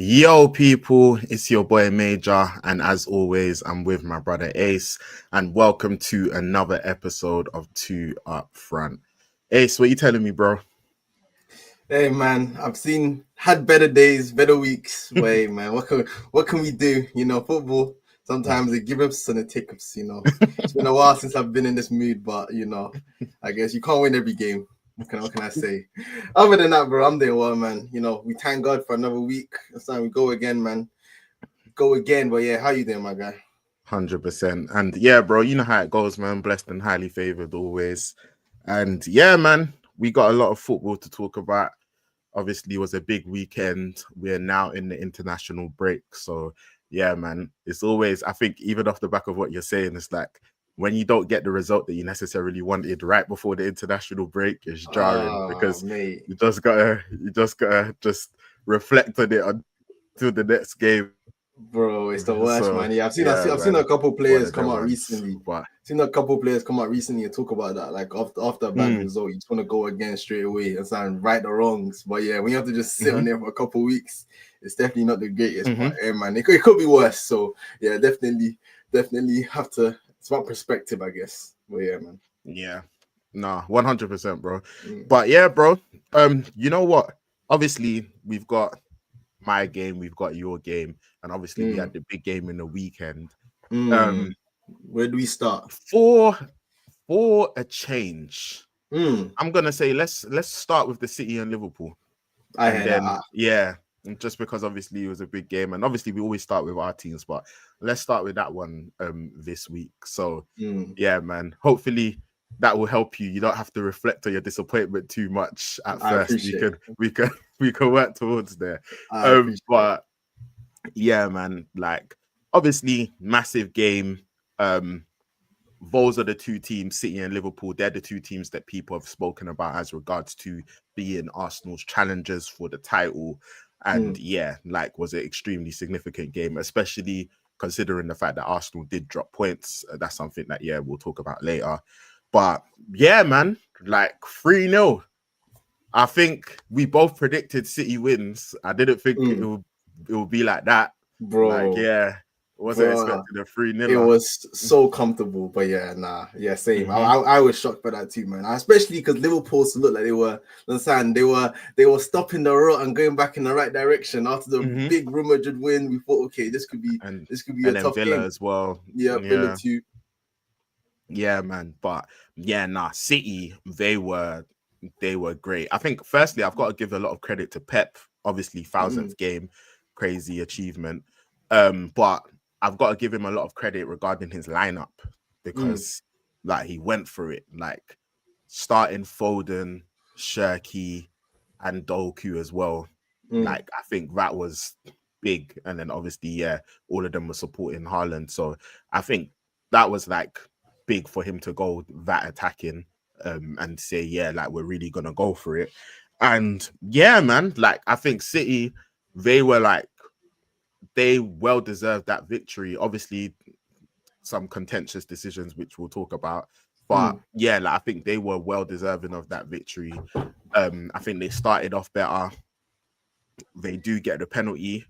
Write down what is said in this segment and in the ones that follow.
Yo, people, it's your boy Major, and as always, I'm with my brother Ace, and welcome to another episode of Two Up Front. Ace, what you telling me, bro? Hey man, had better days, better weeks. Wait, man, what can we do? Football. Sometimes it gives us and it takes us. It's been a while since I've been in this mood, but I guess you can't win every game. What can I say? Other than that, bro, I'm doing well, man. We thank God for another week. It's time we go again, man. Go again. But yeah, how you doing, my guy? 100%. And yeah, bro, you know how it goes, man. Blessed and highly favored always. And yeah, man, we got a lot of football to talk about. Obviously, it was a big weekend. We're now in the international break. So yeah, man, it's always, I think, even off the back of what you're saying, it's like when you don't get the result that you necessarily wanted right before the international break, it's jarring because Mate. you just gotta just reflect on it until the next game. Bro, it's the worst, So man. Yeah, yeah, I've seen man, a couple one players of come them out ones. recently. But Seen a couple players come out recently and talk about that. Like after a bad mm, result, you just want to go again straight away and sound right the wrongs. But yeah, when you have to just sit on mhm, there for a couple weeks, it's definitely not the greatest. But mhm, man, it could be worse. So yeah, definitely have to. It's about perspective, I guess. But yeah, man. yeah, nah, 100%, bro. Mm, But yeah, bro. You know what? Obviously, we've got my game, we've got your game, and obviously we mm, had the big game in the weekend. mm. Um, Where do we start? for for a change, Mm. I'm gonna say let's start with the City and Liverpool, I and heard that. then yeah, just because obviously it was a big game, and obviously we always start with our teams, but let's start with that one this week. So Mm. yeah, man, hopefully that will help you. You don't have to reflect on your disappointment too much at I first. We appreciate could we could we could work towards there. I appreciate it. But yeah, man, like obviously massive game. Um, those are the two teams, City and Liverpool. They're the two teams that people have spoken about as regards to being Arsenal's challengers for the title. And Mm. yeah, like was an extremely significant game, especially considering the fact that Arsenal did drop points. That's something that yeah we'll talk about later. But yeah, man, like 3-0. I think we both predicted City wins. I didn't think Mm. it would be like that. Like, Bro. yeah, wasn't Bro. expecting a 3 It 0. was so comfortable, but yeah, nah, yeah, same. Mm-hmm. I was shocked by that too, man. Especially because Liverpool looked like they were, understand, they were stopping the rut and going back in the right direction after the Mm-hmm. big Real Madrid win. We thought, okay, And this could be a and then tough Villa game. as well. Yeah, Villa Yeah, too. yeah, man. But yeah, nah, City, they were great. I think firstly, I've got to give a lot of credit to Pep. Obviously, Mm, 1000th game, crazy achievement. But I've got to give him a lot of credit regarding his lineup mm, because like he went through it, like starting Foden, Shirky, and Doku as well. mm, Like I think that was big, and then obviously, yeah, all of them were supporting Haaland. So I think that was like big for him to go that attacking and say, yeah, like we're really gonna go for it. And yeah, man, like I think City, they were like they well deserved that victory. Obviously, some contentious decisions which we'll talk about. But mm. yeah, like I think they were well deserving of that victory. I think they started off better. They do get the penalty.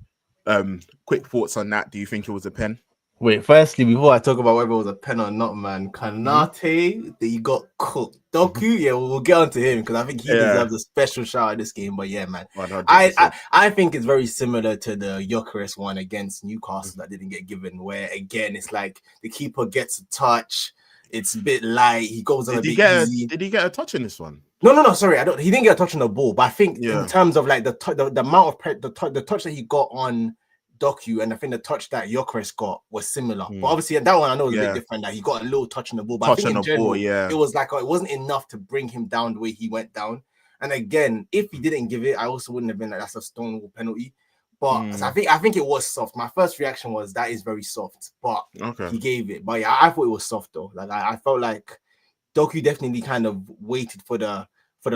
Quick thoughts on that. Do you think it was a pen? Wait, firstly, before I talk about whether it was a pen or not, man, Mm-hmm. Kanate, he got cooked. Mm-hmm. Doku, yeah, we'll get onto him because I think he Yeah, deserves a special shout out this game. But yeah, man, 100%. I think it's very similar to the Gyökeres one against Newcastle that didn't get given, where again it's like the keeper gets a touch, it's a bit light, he goes on a Did he bit get easy. did he get a touch in this one? No, sorry, I don't. He didn't get a touch on the ball, but I think in Yeah. terms of like the amount of the touch that he got on Doku, and I think the touch that Gyökeres got was similar. But Mm. obviously, that one I know was a bit Yeah. different. That he got a little touch on the ball, but I Touch think on in the ball, general, yeah. it was like it wasn't enough to bring him down the way he went down. And again, if he didn't give it, I also wouldn't have been like that's a stonewall penalty. But so Mm. I think it was soft. My first reaction was that is very soft, but Okay. he gave it. But yeah, I thought it was soft though. Like I felt like Doku definitely kind of waited for the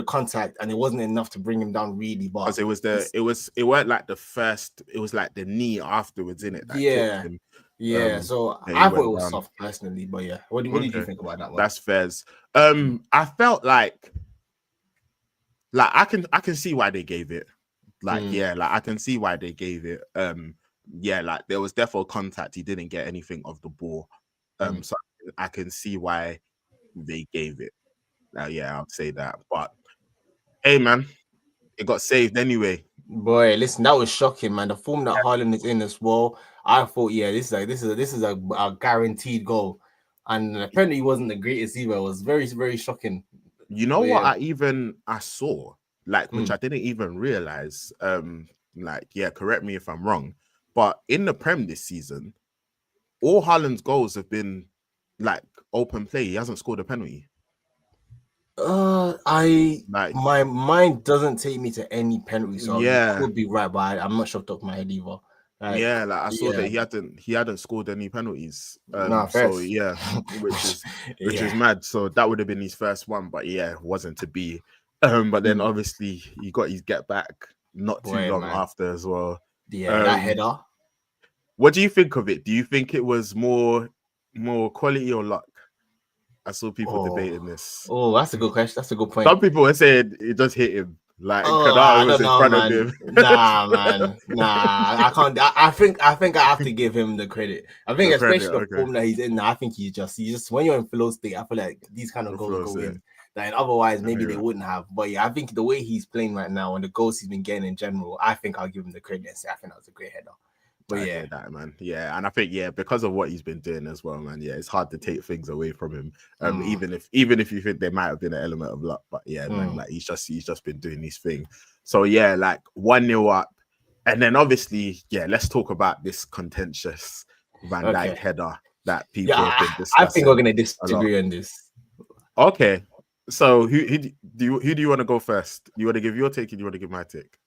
contact, and it wasn't enough to bring him down really. But Because it weren't like the first, it was like the knee afterwards in it that clipped yeah, him. yeah. So And he I thought it went was down. soft personally, but yeah. What did you Okay. think about that one? That's fairs. I felt like I can see why they gave it. Like, yeah, like I can see why they gave it. Yeah, like there was therefore contact. He didn't get anything of the ball. So I can see why they gave it. Yeah, I'll say that. But hey, man, it got saved anyway. Boy, listen, that was shocking, man. The form that Haaland is in as well. I thought, yeah, this is a guaranteed goal, and apparently he wasn't the greatest either. It was very, very shocking. You know what? I saw, like, which I didn't even realize. Like, yeah, correct me if I'm wrong, but in the Prem this season, all Haaland's goals have been like open play. He hasn't scored a penalty. My mind doesn't take me to any penalty, so yeah, you could be right, but I'm not sure off the top of my head either. Like, yeah, like I saw that he hadn't scored any penalties. So yeah, which is mad. So that would have been his first one, but yeah, wasn't to be. But then obviously he got his get back not too long after as well. Yeah, that header. What do you think of it? Do you think it was more quality or luck? I saw people debating this. Oh, that's a good question. That's a good point. Some people were saying it just hit him. Like Kadar was in front of him. Nah, man. Nah, I can't. I think I have to give him the credit. I think especially the form that he's in now, I think he's just when you're in flow state, I feel like these kind of goals go in. Like otherwise, maybe they wouldn't have. But yeah, I think the way he's playing right now and the goals he's been getting in general, I think I'll give him the credit and say I think that was a great header. But I get that, man. Yeah, and I think because of what he's been doing as well, man. Yeah, it's hard to take things away from him. Even if you think there might have been an element of luck, but yeah, man, like he's just been doing his thing. So yeah, like 1-0 up, and then obviously, yeah, let's talk about this contentious Van Dijk header that people have been discussing. I think we're gonna disagree on this. Okay, so who do you want to go first? You want to give your take, or do you want to give my take?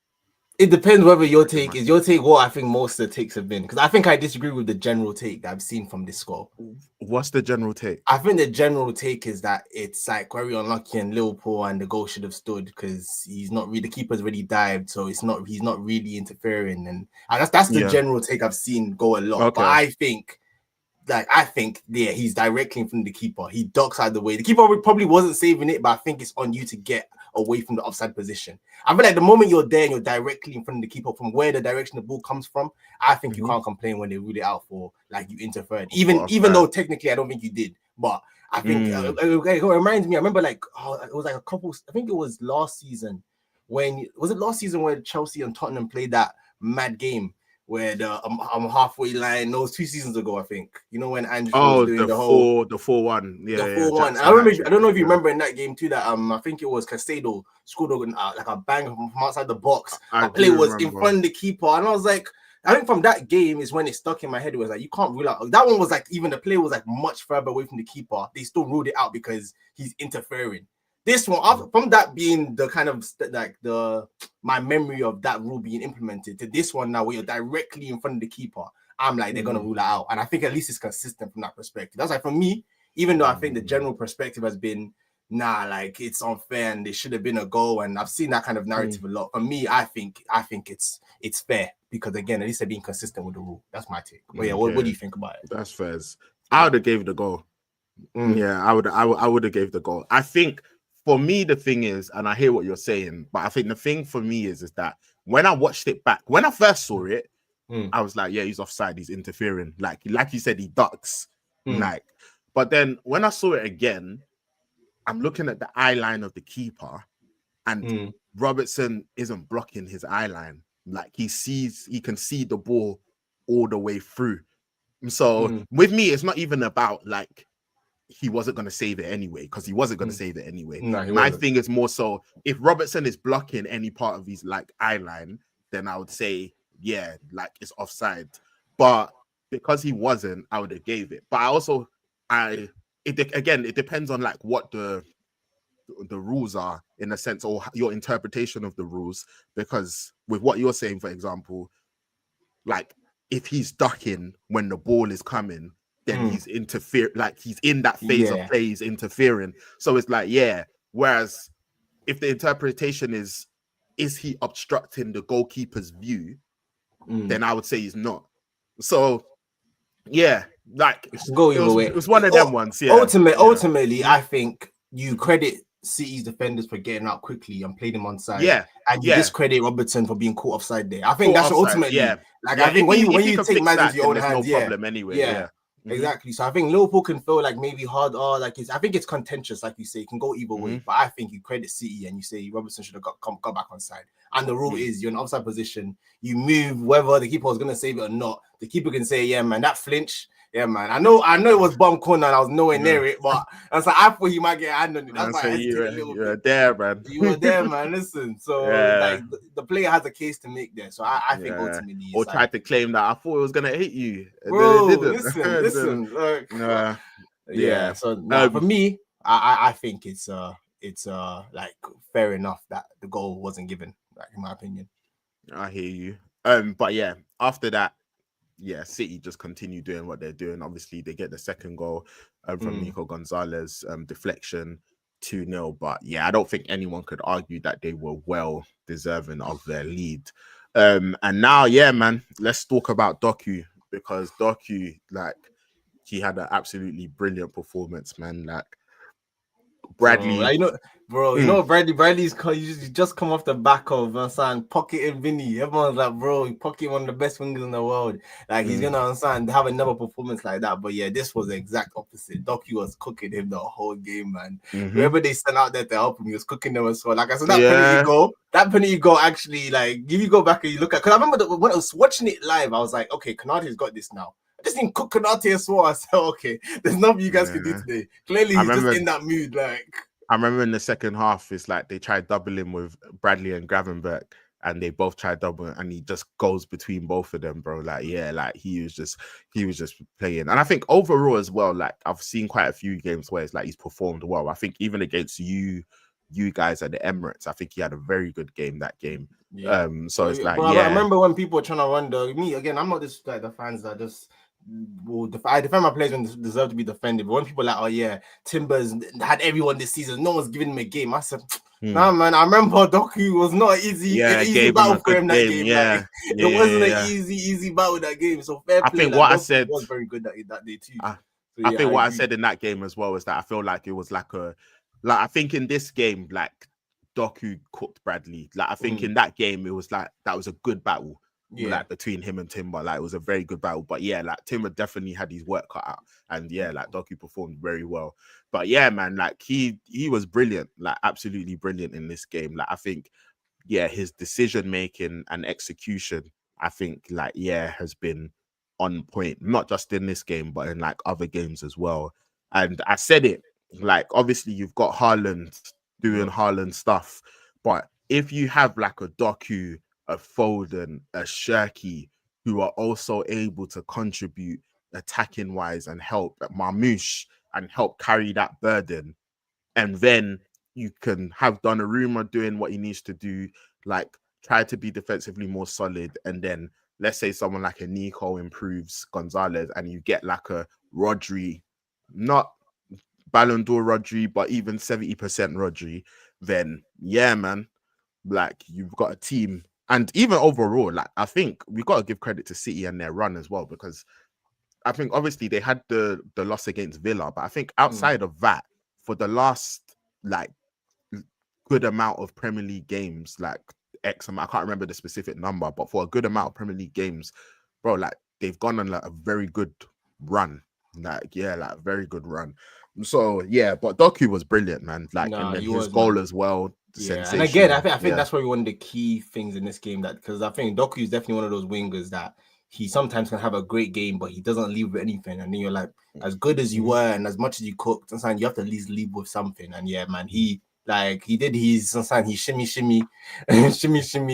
It depends whether your take what I think most of the takes have been, because I think I disagree with the general take that I've seen from this score. What's the general take? I think the general take is that it's like very unlucky in Liverpool and the goal should have stood because the keeper's already dived, so he's not really interfering, and that's the general take I've seen go a lot. Okay. But I think he's directly in front of the keeper. He ducks out of the way. The keeper probably wasn't saving it, but I think it's on you to get away from the offside position. I feel like the moment you're there and you're directly in front of the keeper from where the direction the ball comes from, I think you can't complain when they rule it out for like you interfered. Even though technically I don't think you did, but I think it reminds me. I remember it was like a couple. I think it was last season when Chelsea and Tottenham played that mad game where the halfway line. No, it was 2 seasons ago, I think. You know when Andrew was doing the 4-1. The 4-1. I don't know if you remember in that game too that I think it was Casado scored like a bang from outside the box. The play was in front of the keeper, and I was like, I think from that game is when it stuck in my head. It was like you can't rule out that one. Was like even the play was like much further away from the keeper. They still ruled it out because he's interfering. This one, from that being the kind of like my memory of that rule being implemented to this one now, where you're directly in front of the keeper, I'm like they're gonna rule it out, and I think at least it's consistent from that perspective. That's like for me, even though I think the general perspective has been like it's unfair and there should have been a goal, and I've seen that kind of narrative a lot. For me, I think it's fair because again, at least they're being consistent with the rule. That's my take. But yeah, what do you think about it? That's fair. I would have gave the goal. Yeah, I would have gave the goal. I think. For me, the thing is, and I hear what you're saying, but I think the thing for me is that when I watched it back, when I first saw it, I was like, yeah, he's offside, he's interfering. Like you said, he ducks. But then when I saw it again, I'm looking at the eye line of the keeper, and Robertson isn't blocking his eye line. Like he can see the ball all the way through. So with me, it's not even about like he wasn't going to save it anyway, because he wasn't going to save it anyway. No, my thing is more so if Robertson is blocking any part of his like eye line, then I would say, yeah, like it's offside. But because he wasn't, I would have gave it. But it depends on like what the rules are in a sense, or your interpretation of the rules. Because with what you're saying, for example, like if he's ducking when the ball is coming, then he's like he's in that phase of play, he's interfering. So it's like, yeah. Whereas if the interpretation is he obstructing the goalkeeper's view, then I would say he's not. So yeah, like it was one of them ones. Yeah. Ultimately, I think you credit City's defenders for getting out quickly and played him onside. Yeah, And you discredit Robertson for being caught offside there. I think Caught that's offside, ultimately, yeah. like, Yeah, I think if when he you can take fix matters that, into your then own there's hands, no problem anyway. Yeah. Exactly. So I think Liverpool can feel like maybe hard, or like I think it's contentious, like you say, it can go either way. But I think you credit City and you say Robertson should have got back on side. And the rule is you're in offside position, you move whether the keeper was gonna save it or not. The keeper can say, yeah, man, that flinch. Yeah, man. I know it was bomb corner and I was nowhere near it, but I was like, I thought he might get a hand on it. That's why I hesitated a little bit. You were there, man. You were there, man. Listen, so like the player has a case to make there. So I think ultimately, or tried to claim that I thought it was gonna hit you, bro. and then it didn't. Listen. Like, yeah. So for me, I think it's like fair enough that the goal wasn't given. Like in my opinion. I hear you. But yeah, after that, City just continue doing what they're doing. Obviously, they get the second goal from Nico Gonzalez, deflection, 2-0. But yeah, I don't think anyone could argue that they were well deserving of their lead. And now, man, let's talk about Doku, because Doku, like, he had an absolutely brilliant performance, man. Like, Bradley, Bradley's just come off the back of Pocket and Vinny. Everyone's like, bro, Pocket one of the best wingers in the world. Like he's gonna have another performance like that. But yeah, this was the exact opposite. Doku was cooking him the whole game, man. Whoever they sent out there to help him, he was cooking them as well. Like I said, that penalty goal actually, like, if you go back and you look at, because I remember when I was watching it live, I was like, okay, Konate's got this now. I just didn't cook Konate as well. I said, okay, there's nothing you guys can do today. Clearly, he's just in that mood. Like, I remember in the second half, it's like they tried doubling with Bradley and Gravenberch, and they both tried double, and he just goes between both of them, bro. Like, like he was just playing. And I think overall as well, like I've seen quite a few games where it's like he's performed well. I think even against you guys at the Emirates, I think he had a very good game that game. Yeah. So it's like, I remember when people were trying to run me again. I'm not just like the fans that just I defend my players when they deserve to be defended. But when people are like, oh yeah, Timbers had everyone this season, no one's giving him a game. I said, nah, man. I remember Doku was not easy battle for him that game. It wasn't an easy battle that game. So fair play. I think what I said was very good that day too. I think what I said in that game as well is that I feel like it was like I think in this game, like Doku cooked Bradley. Like I think in that game, it was like that was a good battle. Like between him and Timber, like it was a very good battle. But yeah, like Timber definitely had his work cut out, and like Doku performed very well. But yeah, man, like he was brilliant, like absolutely brilliant in this game. Like I think, his decision making and execution, I think, like has been on point, not just in this game, but in like other games as well. And I said it, like obviously you've got Haaland doing Haaland stuff, but if you have like a Doku, a Foden, a Shirky, who are also able to contribute attacking wise and help Marmoush and help carry that burden. And then you can have Donnarumma doing what he needs to do, like try to be defensively more solid. And then let's say someone like a Nico improves Gonzalez and you get like a Rodri, not Ballon d'Or Rodri, but even 70% Rodri, then man, like you've got a team. And even overall, like I think we got to give credit to City and their run as well, because I think obviously they had the loss against Villa, but I think outside of that, for the last like good amount of Premier League games, like X amount, I can't remember the specific number, but for a good amount of Premier League games, bro, like they've gone on like a very good run. Like very good run. So but Doku was brilliant, man. Like and then his goal as well. And again, I think that's probably one of the key things in this game, that because I think Doku is definitely one of those wingers that he sometimes can have a great game, but he doesn't leave with anything. And then you're like, as good as you were and as much as you cooked, sometimes you have to at least leave with something. And man, he did his sometimes he shimmy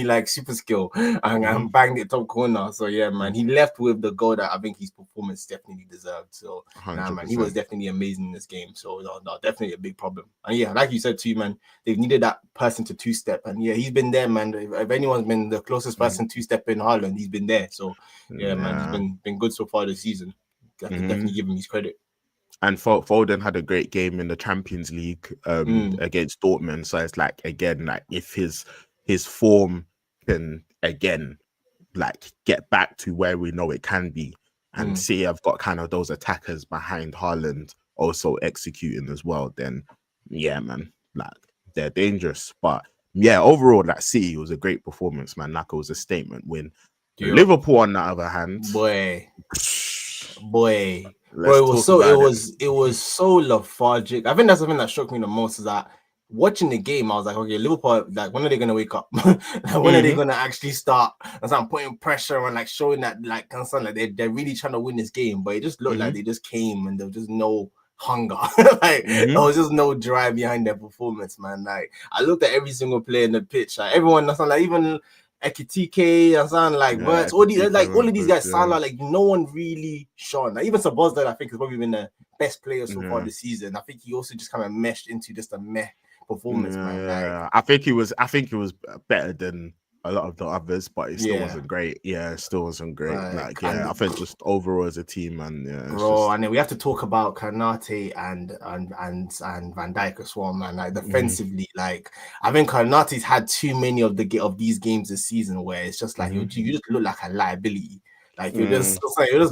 like super skill and banged it top corner. So man, he left with the goal that I think his performance definitely deserved. So man, he was definitely amazing in this game. So no, definitely a big problem. And like you said too, man, they've needed that person to two-step, and he's been there, man. If anyone's been the closest person two-step in Haaland, he's been there. So man, he's been good so far this season. I can definitely give him his credit. And Foden had a great game in the Champions League against Dortmund. So it's like, again, like if his form can again like get back to where we know it can be, and see I've got kind of those attackers behind Haaland also executing as well, then man, like they're dangerous. But yeah, overall, that City was a great performance, man. Like it was a statement win. Yo, Liverpool, on the other hand, boy, let's it was talk so about it was so lethargic. I think that's something that shook me the most is that watching the game, I was like, okay, Liverpool, like when are they gonna wake up? Like, when are they gonna actually start and start putting pressure and like showing that like concern, like they're really trying to win this game, but it just looked like they just came and there was just no hunger. Like there was just no drive behind their performance, man. Like I looked at every single player in the pitch, like everyone, that's like even Ekitike and something like Verts, all of these guys sound like no one really shone. Like even Sabozda, I think, has probably been the best player so far this season. I think he also just kind of meshed into just a meh performance, man. Like, I think he was better than a lot of the others, but it still wasn't great. Yeah, it still wasn't great. Like I think just overall as a team, man. Yeah, bro, and then we have to talk about Kanate and Van Dijk as well, man. Like defensively, like I think Kanate's had too many of these games this season where it's just like you just look like a liability. Like you're just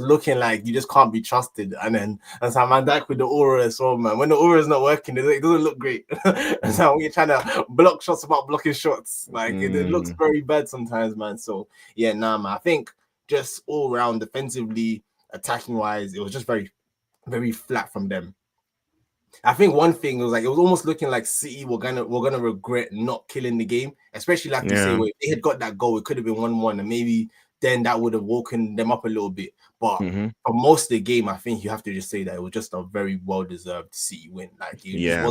looking like you just can't be trusted. And then so Van Dijk with the aura as well, man. When the aura is not working, it doesn't look great. And so when you're trying to block shots about blocking shots, like it looks very bad sometimes, man. So yeah, nah, man. I think just all around defensively, attacking wise, it was just very, very flat from them. I think one thing was like it was almost looking like City were gonna regret not killing the game, especially like you say, where if they had got that goal, it could have been 1-1, and maybe then that would have woken them up a little bit. But for most of the game, I think you have to just say that it was just a very well-deserved City win. Like it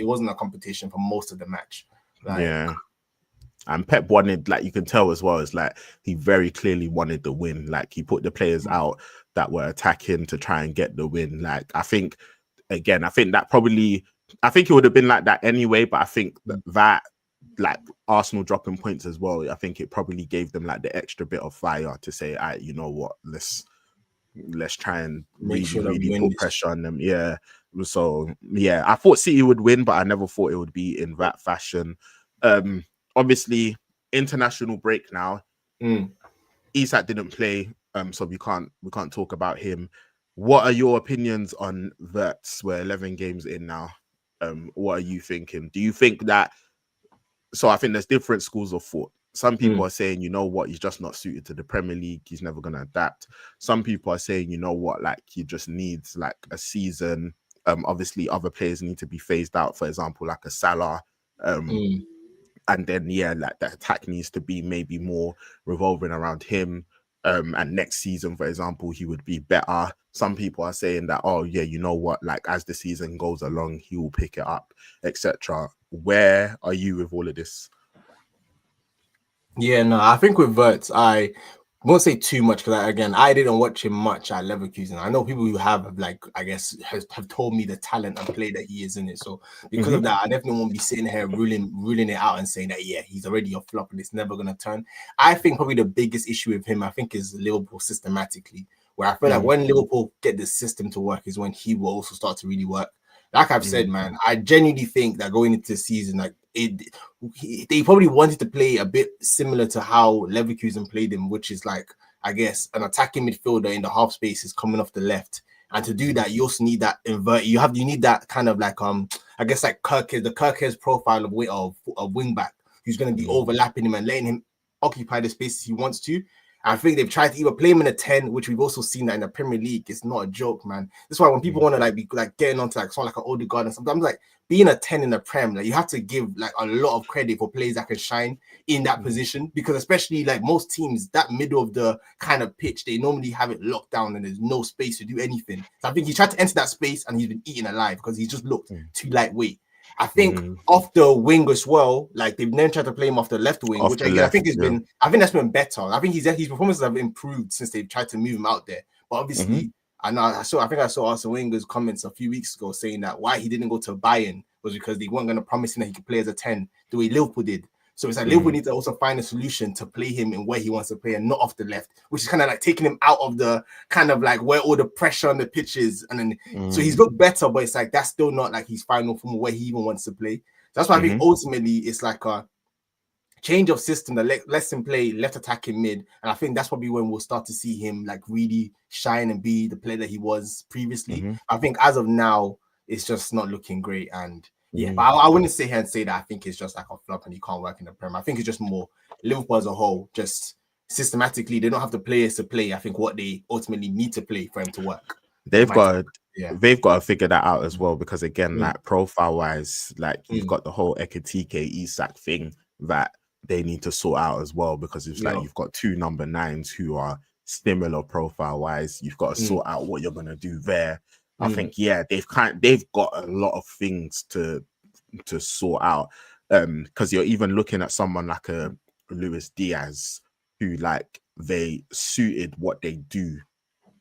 wasn't a competition for most of the match. Like, and Pep wanted, like you can tell as well, is like he very clearly wanted the win. Like he put the players out that were attacking to try and get the win. Like I think that probably, I think it would have been like that anyway, but I think that like Arsenal dropping points as well, I think it probably gave them like the extra bit of fire to say, all right, you know what, let's try and really put pressure on them. Yeah. So yeah, I thought City would win, but I never thought it would be in that fashion. Obviously international break now. Isak didn't play, so we can't talk about him. What are your opinions on Verts? We're 11 games in now. What are you thinking? Do you think that? So I think there's different schools of thought. Some people are saying, you know what, he's just not suited to the Premier League. He's never going to adapt. Some people are saying, you know what, like he just needs like a season. Obviously, other players need to be phased out. For example, like a Salah. And then, like the attack needs to be maybe more revolving around him. And next season, for example, he would be better. Some people are saying that, oh yeah, you know what, like as the season goes along, he will pick it up, etc. Where are you with all of this? Yeah, no, I think with Verts, I won't say too much because again, I didn't watch him much at Leverkusen. I know people who have like, I guess, have told me the talent and play that he is in it. So because of that, I definitely won't be sitting here ruling it out and saying that he's already a flop and it's never gonna turn. I think probably the biggest issue with him, I think, is Liverpool systematically, where I feel like when Liverpool get the system to work is when he will also start to really work. Like I've said, man, I genuinely think that going into the season, like they probably wanted to play a bit similar to how Leverkusen played him, which is like, I guess, an attacking midfielder in the half space is coming off the left. And to do that, you also need that invert. You need that kind of like I guess like Kirk's profile of wing back who's going to be overlapping him and letting him occupy the spaces he wants to. I think they've tried to either play him in a 10, which we've also seen that in the Premier League. It's not a joke, man. That's why when people want to like be like getting onto like someone like an Odegaard and sometimes like being a 10 in the Prem, like you have to give like a lot of credit for players that can shine in that position, because especially like most teams, that middle of the kind of pitch, they normally have it locked down and there's no space to do anything. So I think he tried to enter that space and he's been eaten alive because he just looked too lightweight. I think off the wing as well, like they've never tried to play him off the left wing, which I think has been, I think that's been better. I think his performances have improved since they've tried to move him out there. But obviously, I think I saw Arsene Wenger's comments a few weeks ago saying that why he didn't go to Bayern was because they weren't going to promise him that he could play as a 10 the way Liverpool did. So it's like Liverpool needs to also find a solution to play him in where he wants to play and not off the left, which is kind of like taking him out of the kind of like where all the pressure on the pitch is. And then so he's looked better, but it's like that's still not like his final form where he even wants to play. So that's why I think ultimately it's like a change of system that lets him play left attacking mid. And I think that's probably when we'll start to see him like really shine and be the player that he was previously. I think as of now, it's just not looking great. And Yeah, but I wouldn't sit here and say that I think it's just like a flop and he can't work in the Prem. I think it's just more Liverpool as a whole, just systematically, they don't have the players to play. I think what they ultimately need to play for him to work. They've got to figure that out as well, because again, like profile wise, like you've got the whole Ekitike Isak thing that they need to sort out as well, because it's like you've got two number 9s who are similar profile wise. You've got to sort out what you're gonna do there. I think they've got a lot of things to sort out, because you're even looking at someone like a Luis Diaz, who like they suited what they do,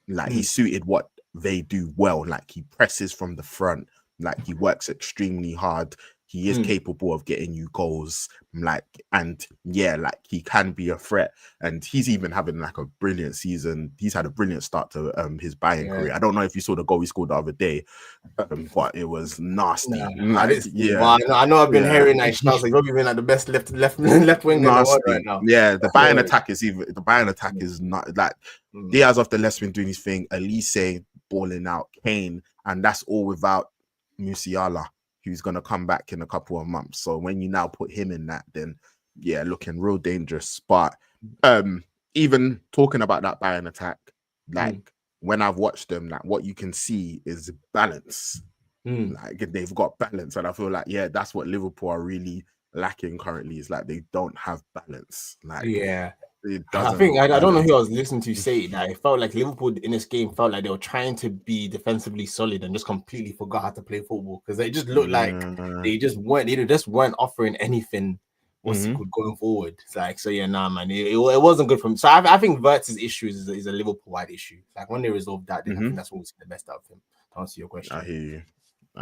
like he suited what they do well. Like he presses from the front, like he works extremely hard. He is capable of getting you goals, like, and like he can be a threat. And he's even having like a brilliant season. He's had a brilliant start to his Bayern career. I don't know if you saw the goal he scored the other day, but it was nasty. I know I've been hearing that shouts like probably been like the best left wing in the world right now. Yeah, the Bayern attack is not like Diaz off the left's been doing his thing. Elise balling out, Kane, and that's all without Musiala, who's going to come back in a couple of months. So when you now put him in that, then looking real dangerous. But even talking about that Bayern attack, like when I've watched them, like what you can see is balance. Like they've got balance, and I feel like that's what Liverpool are really lacking currently. Is like they don't have balance. Like I think I don't know who I was listening to say that it felt like Liverpool in this game felt like they were trying to be defensively solid and just completely forgot how to play football, because they just looked like they just weren't offering anything what's good going forward. It's like, man, it wasn't good for him. So I think Wirtz's issue is a Liverpool wide issue. Like when they resolve that, then I think that's when we'll see the best out of him. To answer your question, I hear you.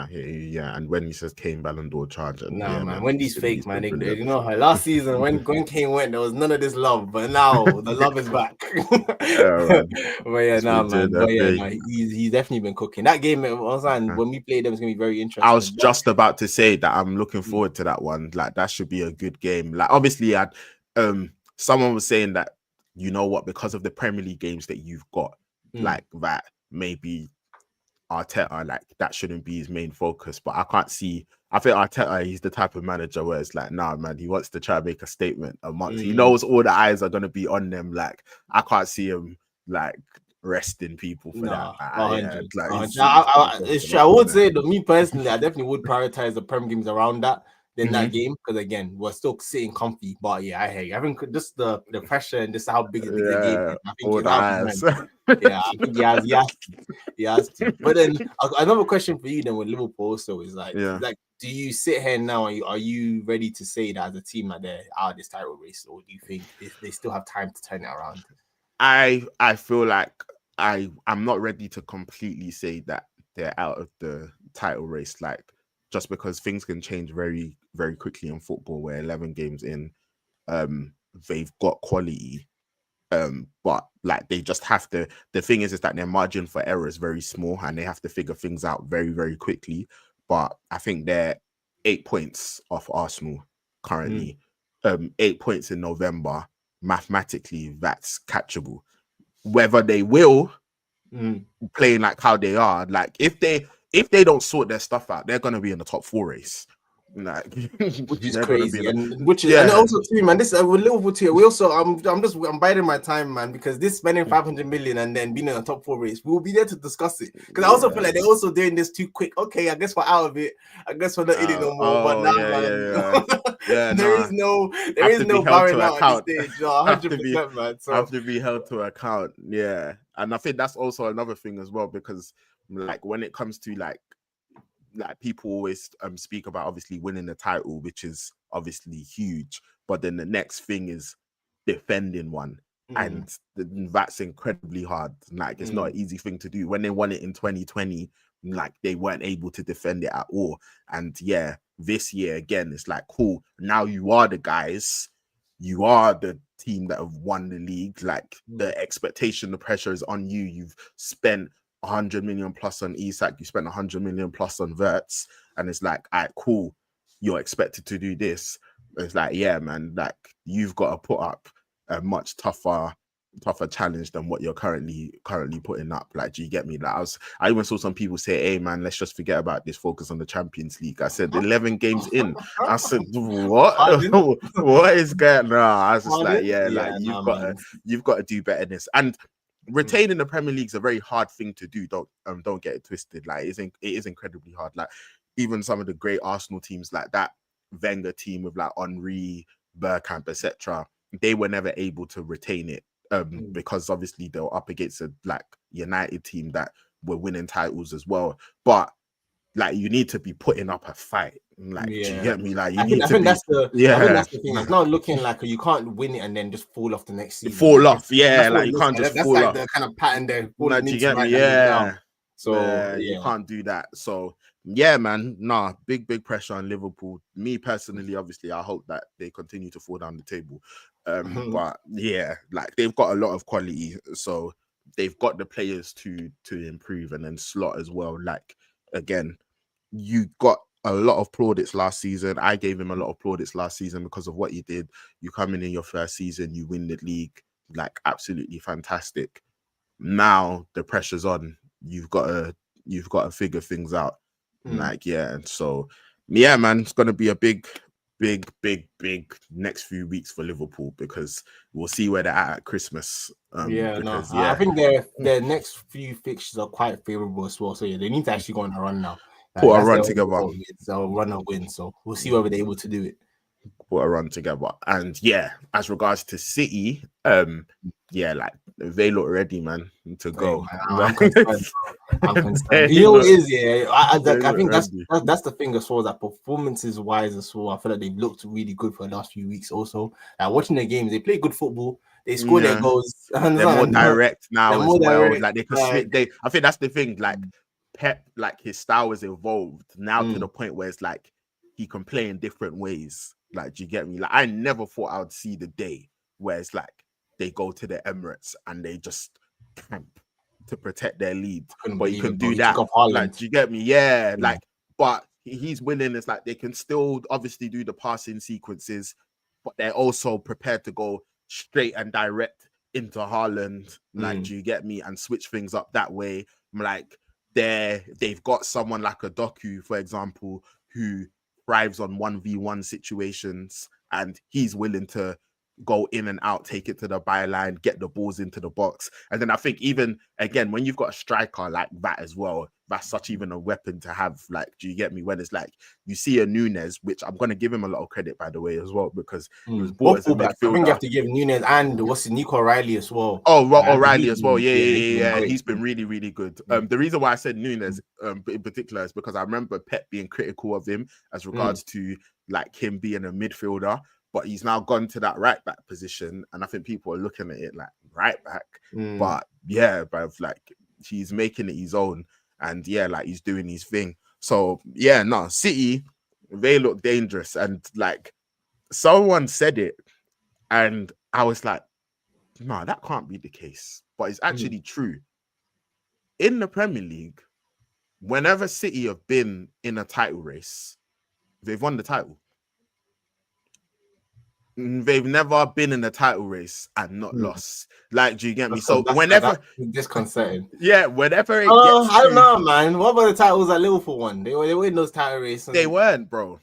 Yeah, and when he says Kane Ballon d'Or charger, man, when these fake, man, you know, last season when Kane went, there was none of this love, but now the love is back. He's definitely been cooking. That game, when we played them, it's gonna be very interesting. I was just about to say that I'm looking forward to that one. Like that should be a good game. Like obviously, someone was saying that, you know what, because of the Premier League games that you've got, like that maybe Arteta, like that shouldn't be his main focus. But I can't see. I think Arteta, he's the type of manager where it's like, nah, man, he wants to try and make a statement amongst. He knows all the eyes are gonna be on them. Like I can't see him like resting people for that. It's true. I would say that me personally, I definitely would prioritize the Prem games around that than that game, because again, we're still sitting comfy. But I hear you. I think just the pressure and just how big the game is. I think all the eyes. I think he has to. But then another question for you then with Liverpool also is like, do you sit here now? Are you ready to say that as a team that they're out of this title race, or do you think they still have time to turn it around? I feel like I'm not ready to completely say that they're out of the title race, like just because things can change very, very quickly in football. Where 11 games in, they've got quality. But like they just have to. The thing is that their margin for error is very small, and they have to figure things out very, very quickly. But I think they're 8 points off Arsenal currently. 8 points in November. Mathematically, that's catchable. Whether they will playing like how they are, like if they don't sort their stuff out, they're gonna be in the top 4 race. Like, which is crazy, and also too, man. This with Liverpool too. We also, I'm biding my time, man, because this spending 500 million and then being in a top 4 race, we will be there to discuss it. Because I also feel like they're also doing this too quick. Okay, I guess we're out of it. I guess we're not in it no more. But now, there is no bowing out at this stage. 100%, man. So have to be held to account. Yeah, and I think that's also another thing as well, because like when it comes to like people always speak about obviously winning the title, which is obviously huge, but then the next thing is defending one, and that's incredibly hard. Like it's not an easy thing to do. When they won it in 2020, like they weren't able to defend it at all. And this year again, it's like, cool, now you are the guys, you are the team that have won the league. Like the expectation, the pressure is on you. You've spent 100 million plus on Isak, you spent 100 million plus on Wirtz, and it's like, all right, cool, you're expected to do this. It's like, man, like you've got to put up a much tougher challenge than what you're currently putting up. Like, do you get me? Like, I even saw some people say, "Hey, man, let's just forget about this. Focus on the Champions League." I said, 11 games in. I said, "What? What is going on?" I was just like, "Yeah, like you've got to do better than this." And retaining the Premier League is a very hard thing to do. Don't get it twisted. Like, it is incredibly hard. Like, even some of the great Arsenal teams, like that Wenger team with like Henry, Bergkamp, etc., they were never able to retain it. Because obviously they were up against a like United team that were winning titles as well. But like, you need to be putting up a fight. Like, do you get me? Like, I think that's the thing. It's not looking like you can't win it and then just fall off the next season. Fall off, like you can't just fall off. That's like the kind of pattern they're falling into. You get me? Now. So you can't do that. So yeah, man, big pressure on Liverpool. Me personally, obviously, I hope that they continue to fall down the table. But yeah, like, they've got a lot of quality, so they've got the players to improve. And then Slot as well. Like, again, you got a lot of plaudits last season. I gave him a lot of plaudits last season because of what he did. You come in your first season, you win the league, like, absolutely fantastic. Now the pressure's on. You've got to figure things out. Like, yeah. And so, yeah, man, it's gonna be a big next few weeks for Liverpool, because we'll see where they're at Christmas. I think their next few fixtures are quite favorable as well. So yeah, they need to actually go on a run now. Put a run together. It's a run and win. So we'll see whether they're able to do it. Put a run together. And yeah, as regards to City, yeah, like, they look ready, man, to go. I'm concerned. You know what it is, yeah. I think that's the thing as well. That performances wise as well, I feel like they've looked really good for the last few weeks. Also, watching the games, they play good football. They score their goals. They're more direct now as well. Like, they can switch. I think that's the thing. Like, Pep, like, his style has evolved now to the point where it's like he can play in different ways. Like, do you get me? Like, I never thought I would see the day where it's like they go to the Emirates and they just camp to protect their lead. But you can do that. Like, do you get me? Yeah. Like, but he's willing. It's like they can still obviously do the passing sequences, but they're also prepared to go straight and direct into Haaland. Like, do you get me? And switch things up that way. Like, they've got someone like a Doku, for example, who thrives on 1v1 situations, and he's willing to go in and out, take it to the byline, get the balls into the box. And then I think, even again, when you've got a striker like that as well, that's such even a weapon to have. Like, do you get me? When it's like you see a Nunes, which I'm going to give him a lot of credit, by the way, as well, because he was bought as a midfielder. I think you have to give Nunes and Nico O'Reilly as well. Oh, O'Reilly as well. Yeah. He's been really, really good. The reason why I said Nunes in particular is because I remember Pep being critical of him as regards to like him being a midfielder. But he's now gone to that right back position, and I think people are looking at it like right back. But yeah, but like, he's making it his own, and yeah, like, he's doing his thing. So yeah, City, they look dangerous, and like, someone said it, and I was like, no, that can't be the case. But it's actually true. In the Premier League, whenever City have been in a title race, they've won the title. They've never been in a title race and not lost. Like, do you get me? So whenever disconcerting. Yeah, whenever it gets I don't know, man. What about the titles that Liverpool won? They win those title races. They weren't, bro.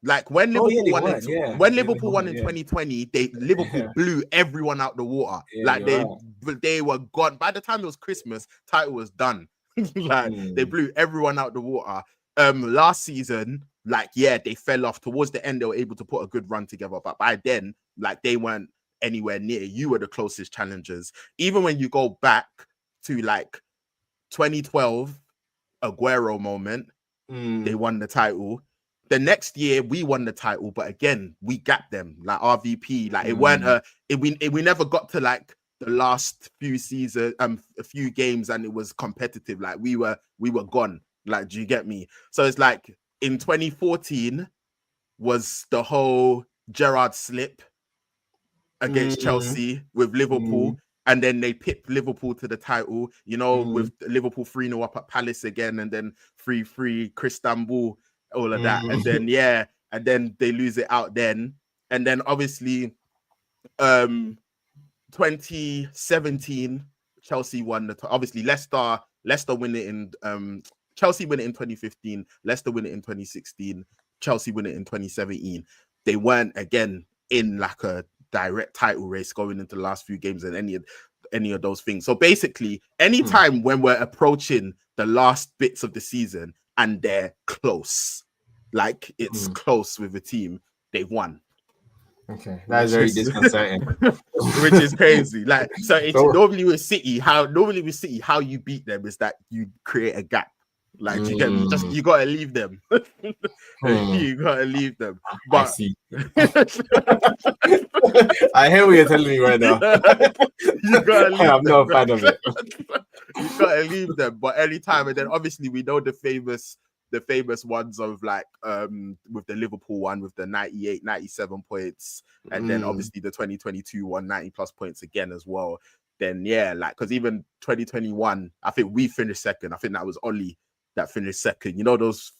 Like, when Liverpool won in 2020, Liverpool blew everyone out the water. Like, they were gone. By the time it was Christmas, title was done. Like, they blew everyone out the water. Last season, like, yeah, they fell off. Towards the end, they were able to put a good run together, but by then, like, they weren't anywhere near. You were the closest challengers. Even when you go back to like 2012 Aguero moment, they won the title. The next year we won the title, but again, we gapped them like RVP. Like, it weren't we never got to like the last few seasons, a few games, and it was competitive. Like, we were gone. Like, do you get me? So it's like, in 2014 was the whole Gerrard slip against Chelsea with Liverpool. And then they pipped Liverpool to the title, you know, with Liverpool 3-0 up at Palace again, and then 3-3 Istanbul, all of that. And then, yeah, and then they lose it out then. And then obviously 2017, Chelsea won obviously Leicester win it in Chelsea win it in 2015, Leicester win it in 2016, Chelsea win it in 2017. They weren't again in like a direct title race going into the last few games and any of those things. So basically, anytime when we're approaching the last bits of the season and they're close, like it's close with a team, they've won. Okay, that is very disconcerting. Which is crazy. Like, so it's normally with City, how you beat them is that you create a gap. Like you gotta leave them. You gotta leave them. But I see. I hear what you're telling me right now. You gotta leave I'm not a fan of it. You gotta leave them. But anytime, and then obviously we know the famous ones of like with the Liverpool one with the 98, 97 points, and then obviously the 2022 one, 90 plus points again as well. Then yeah, like because even 2021, I think we finished second. I think that was Oli that finished second. You know those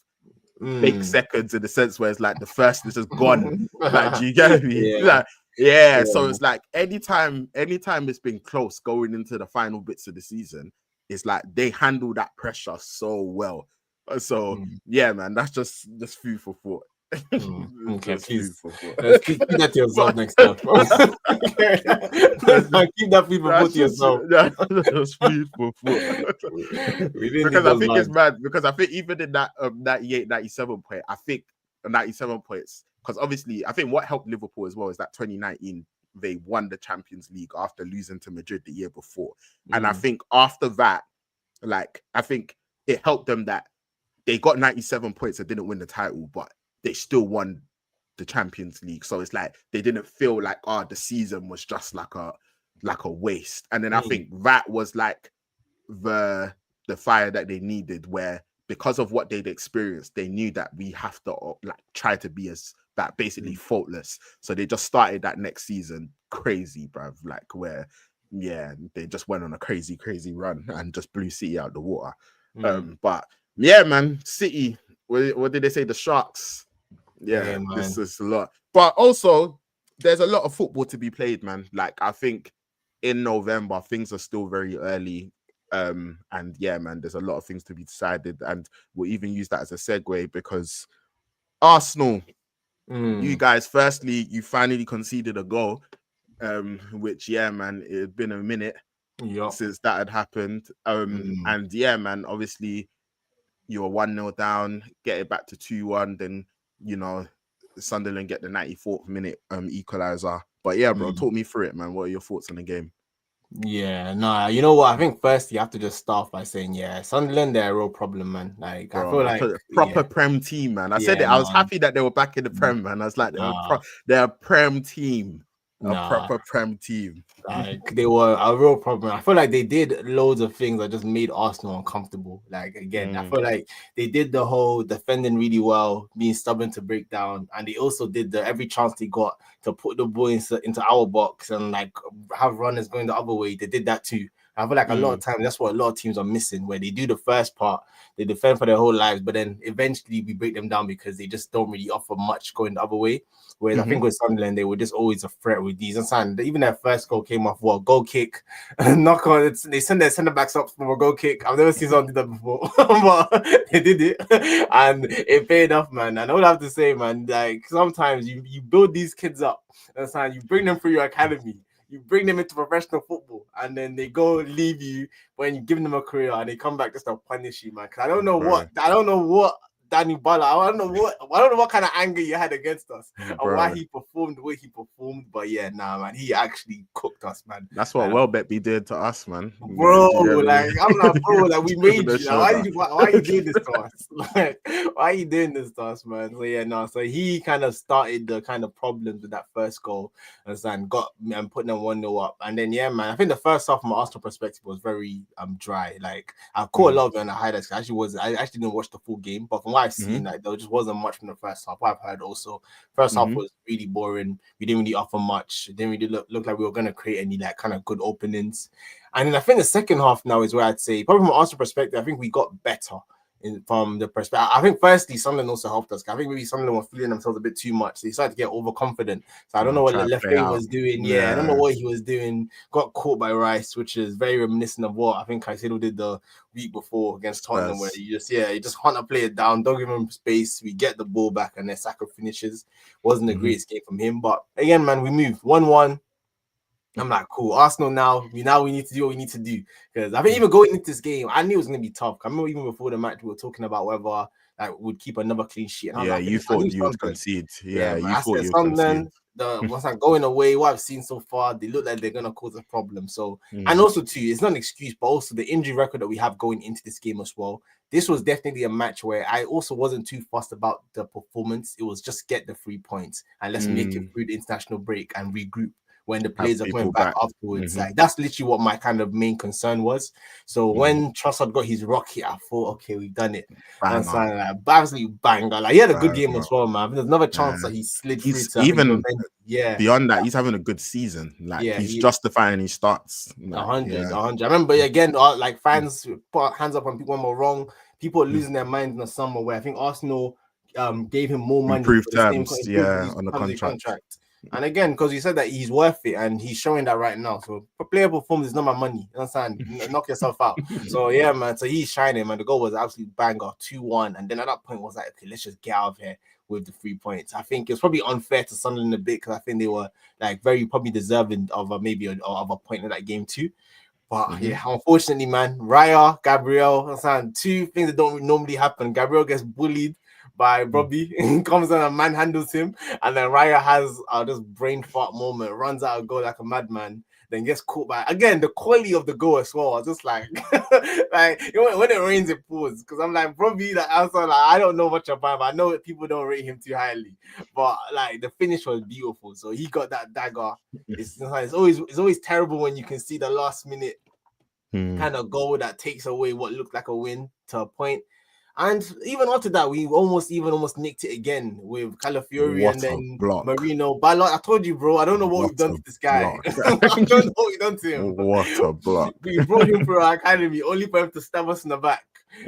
fake seconds in the sense where it's like the first is just gone. Like, do you get me? Yeah. Like, yeah. So it's like anytime it's been close going into the final bits of the season, it's like they handle that pressure so well. So yeah, man, that's just food for thought. Okay, please. Keep that to yourself next time. Keep that food for thought to yourself. That's food for thought. Because I think it's mad. Because I think even in that 98, 97 point, I think 97 points. Because obviously, I think what helped Liverpool as well is that 2019 they won the Champions League after losing to Madrid the year before, and I think after that, like I think it helped them that they got 97 points and didn't win the title, but they still won the Champions League. So it's like they didn't feel like the season was just like a waste. And then I think that was like the fire that they needed, where because of what they'd experienced, they knew that we have to like try to be as that basically faultless. So they just started that next season crazy, bruv. Like where they just went on a crazy run and just blew City out the water. But yeah, man, City, what did they say? The Sharks. Yeah, this is a lot. But also, there's a lot of football to be played, man. Like, I think in November, things are still very early. And yeah, man, there's a lot of things to be decided. And we'll even use that as a segue because Arsenal, you guys, firstly, you finally conceded a goal. Which, yeah, man, it had been a minute since that had happened. And yeah, man, obviously, you were 1-0 down, get it back to 2-1, then Sunderland get the 94th minute equalizer. But yeah, bro, talk me through it, man. What are your thoughts on the game? Yeah, no, you know what? I think first you have to just start by saying, Sunderland, they're a real problem, man. Like, bro, I feel like proper Prem team, man. I said it. I was happy that they were back in the Prem, man. I was like, they're a Prem team. Proper Prem team. Like they were a real problem. I feel like they did loads of things that just made Arsenal uncomfortable. Like again, I feel like they did the whole defending really well, being stubborn to break down, and they also did every chance they got to put the ball into our box and like have runners going the other way. They did that too. I feel like a lot of times that's what a lot of teams are missing, where they do the first part, they defend for their whole lives, but then eventually we break them down because they just don't really offer much going the other way. Whereas I think with Sunderland, they were just always a threat with these. And even their first goal came off goal kick, knock on. They send their centre backs up for a goal kick. I've never seen someone do that before, but they did it, and it paid off, man. And all I have to say, man, like sometimes you build these kids up, and you bring them through your academy. You bring them into professional football, and then they go leave you when you give them a career, and they come back just to punish you, man. Because I don't know what Danny Bala. I don't know what kind of anger you had against us and why he performed the way he performed. But yeah, man, he actually cooked us, man. That's what Welbeck did to us, man. Bro, like I'm like, bro, like we made you. Like, why are you doing this to us? Like, why are you doing this to us, man? So yeah, so he kind of started the kind of problems with that first goal and got and putting them 1-0 up. And then yeah, man, I think the first half from an Arsenal perspective was very dry. Like I caught a lot of it on the highlights. I actually didn't watch the full game, but from what I've seen, like there just wasn't much from the first half. What I've heard also, first half was really boring. We didn't really offer much. It didn't really look like we were going to create any like kind of good openings. And then I think the second half now is where I'd say, probably from an Arsenal perspective, I think we got better from the perspective. I think firstly, Sunderland also helped us. I think maybe Sunderland were feeling themselves a bit too much. They started to get overconfident. So I don't know what Lefebvre was doing. Yeah, I don't know what he was doing. Got caught by Rice, which is very reminiscent of what I think Caicedo did the week before against Tottenham, where you just hunt a player down, don't give him space. We get the ball back, and then Saka finishes. Wasn't the greatest game from him, but again, man, we moved 1-1. I'm like, cool. Arsenal now we need to do what we need to do. Because I think even going into this game, I knew it was going to be tough. I remember even before the match, we were talking about whether like we'd keep another clean sheet. And you thought you would concede. Yeah, you thought you would concede. Once I'm going away, what I've seen so far, they look like they're going to cause a problem. So, and also too, it's not an excuse, but also the injury record that we have going into this game as well. This was definitely a match where I also wasn't too fussed about the performance. It was just get the 3 points and let's make it through the international break and regroup when the players are coming back afterwards. Like that's literally what my kind of main concern was. So when Trossard got his rocket, I thought, okay, we've done it. And so, like, absolutely banger. Like he had a good game as well, man. There's another chance that he slid through to even beyond that, he's having a good season. Like he's justifying his starts. 100. I remember again, like fans put hands up on people when we're wrong. People are losing their minds in the summer where I think Arsenal gave him more money, improved terms, on the contract. And again, because he said that he's worth it and he's showing that right now. So player performance is not my money. You understand? Knock yourself out. So yeah, man. So he's shining, man. The goal was absolutely banger, 2-1. And then at that point it was like, okay, let's just get out of here with the 3 points. I think it was probably unfair to Sunderland a bit because I think they were like very probably deserving of a point in that game too. But yeah, unfortunately, man, Raya, Gabriel, two things that don't normally happen. Gabriel gets bullied by Robbie, comes on and manhandles him, and then Raya has this brain fart moment, runs out of goal like a madman, then gets caught by again the quality of the goal as well. I was just like, like when it rains, it pours. Because I'm like, Robbie, like also like I don't know much about him. I know that people don't rate him too highly, but like the finish was beautiful. So he got that dagger. It's always terrible when you can see the last minute kind of goal that takes away what looked like a win to a point. And even after that, we almost nicked it again with Calafiori and then Marino. But I told you, bro, I don't know what we've done to this guy. I don't know what we've done to him. What a block. We brought him for our academy only for him to stab us in the back.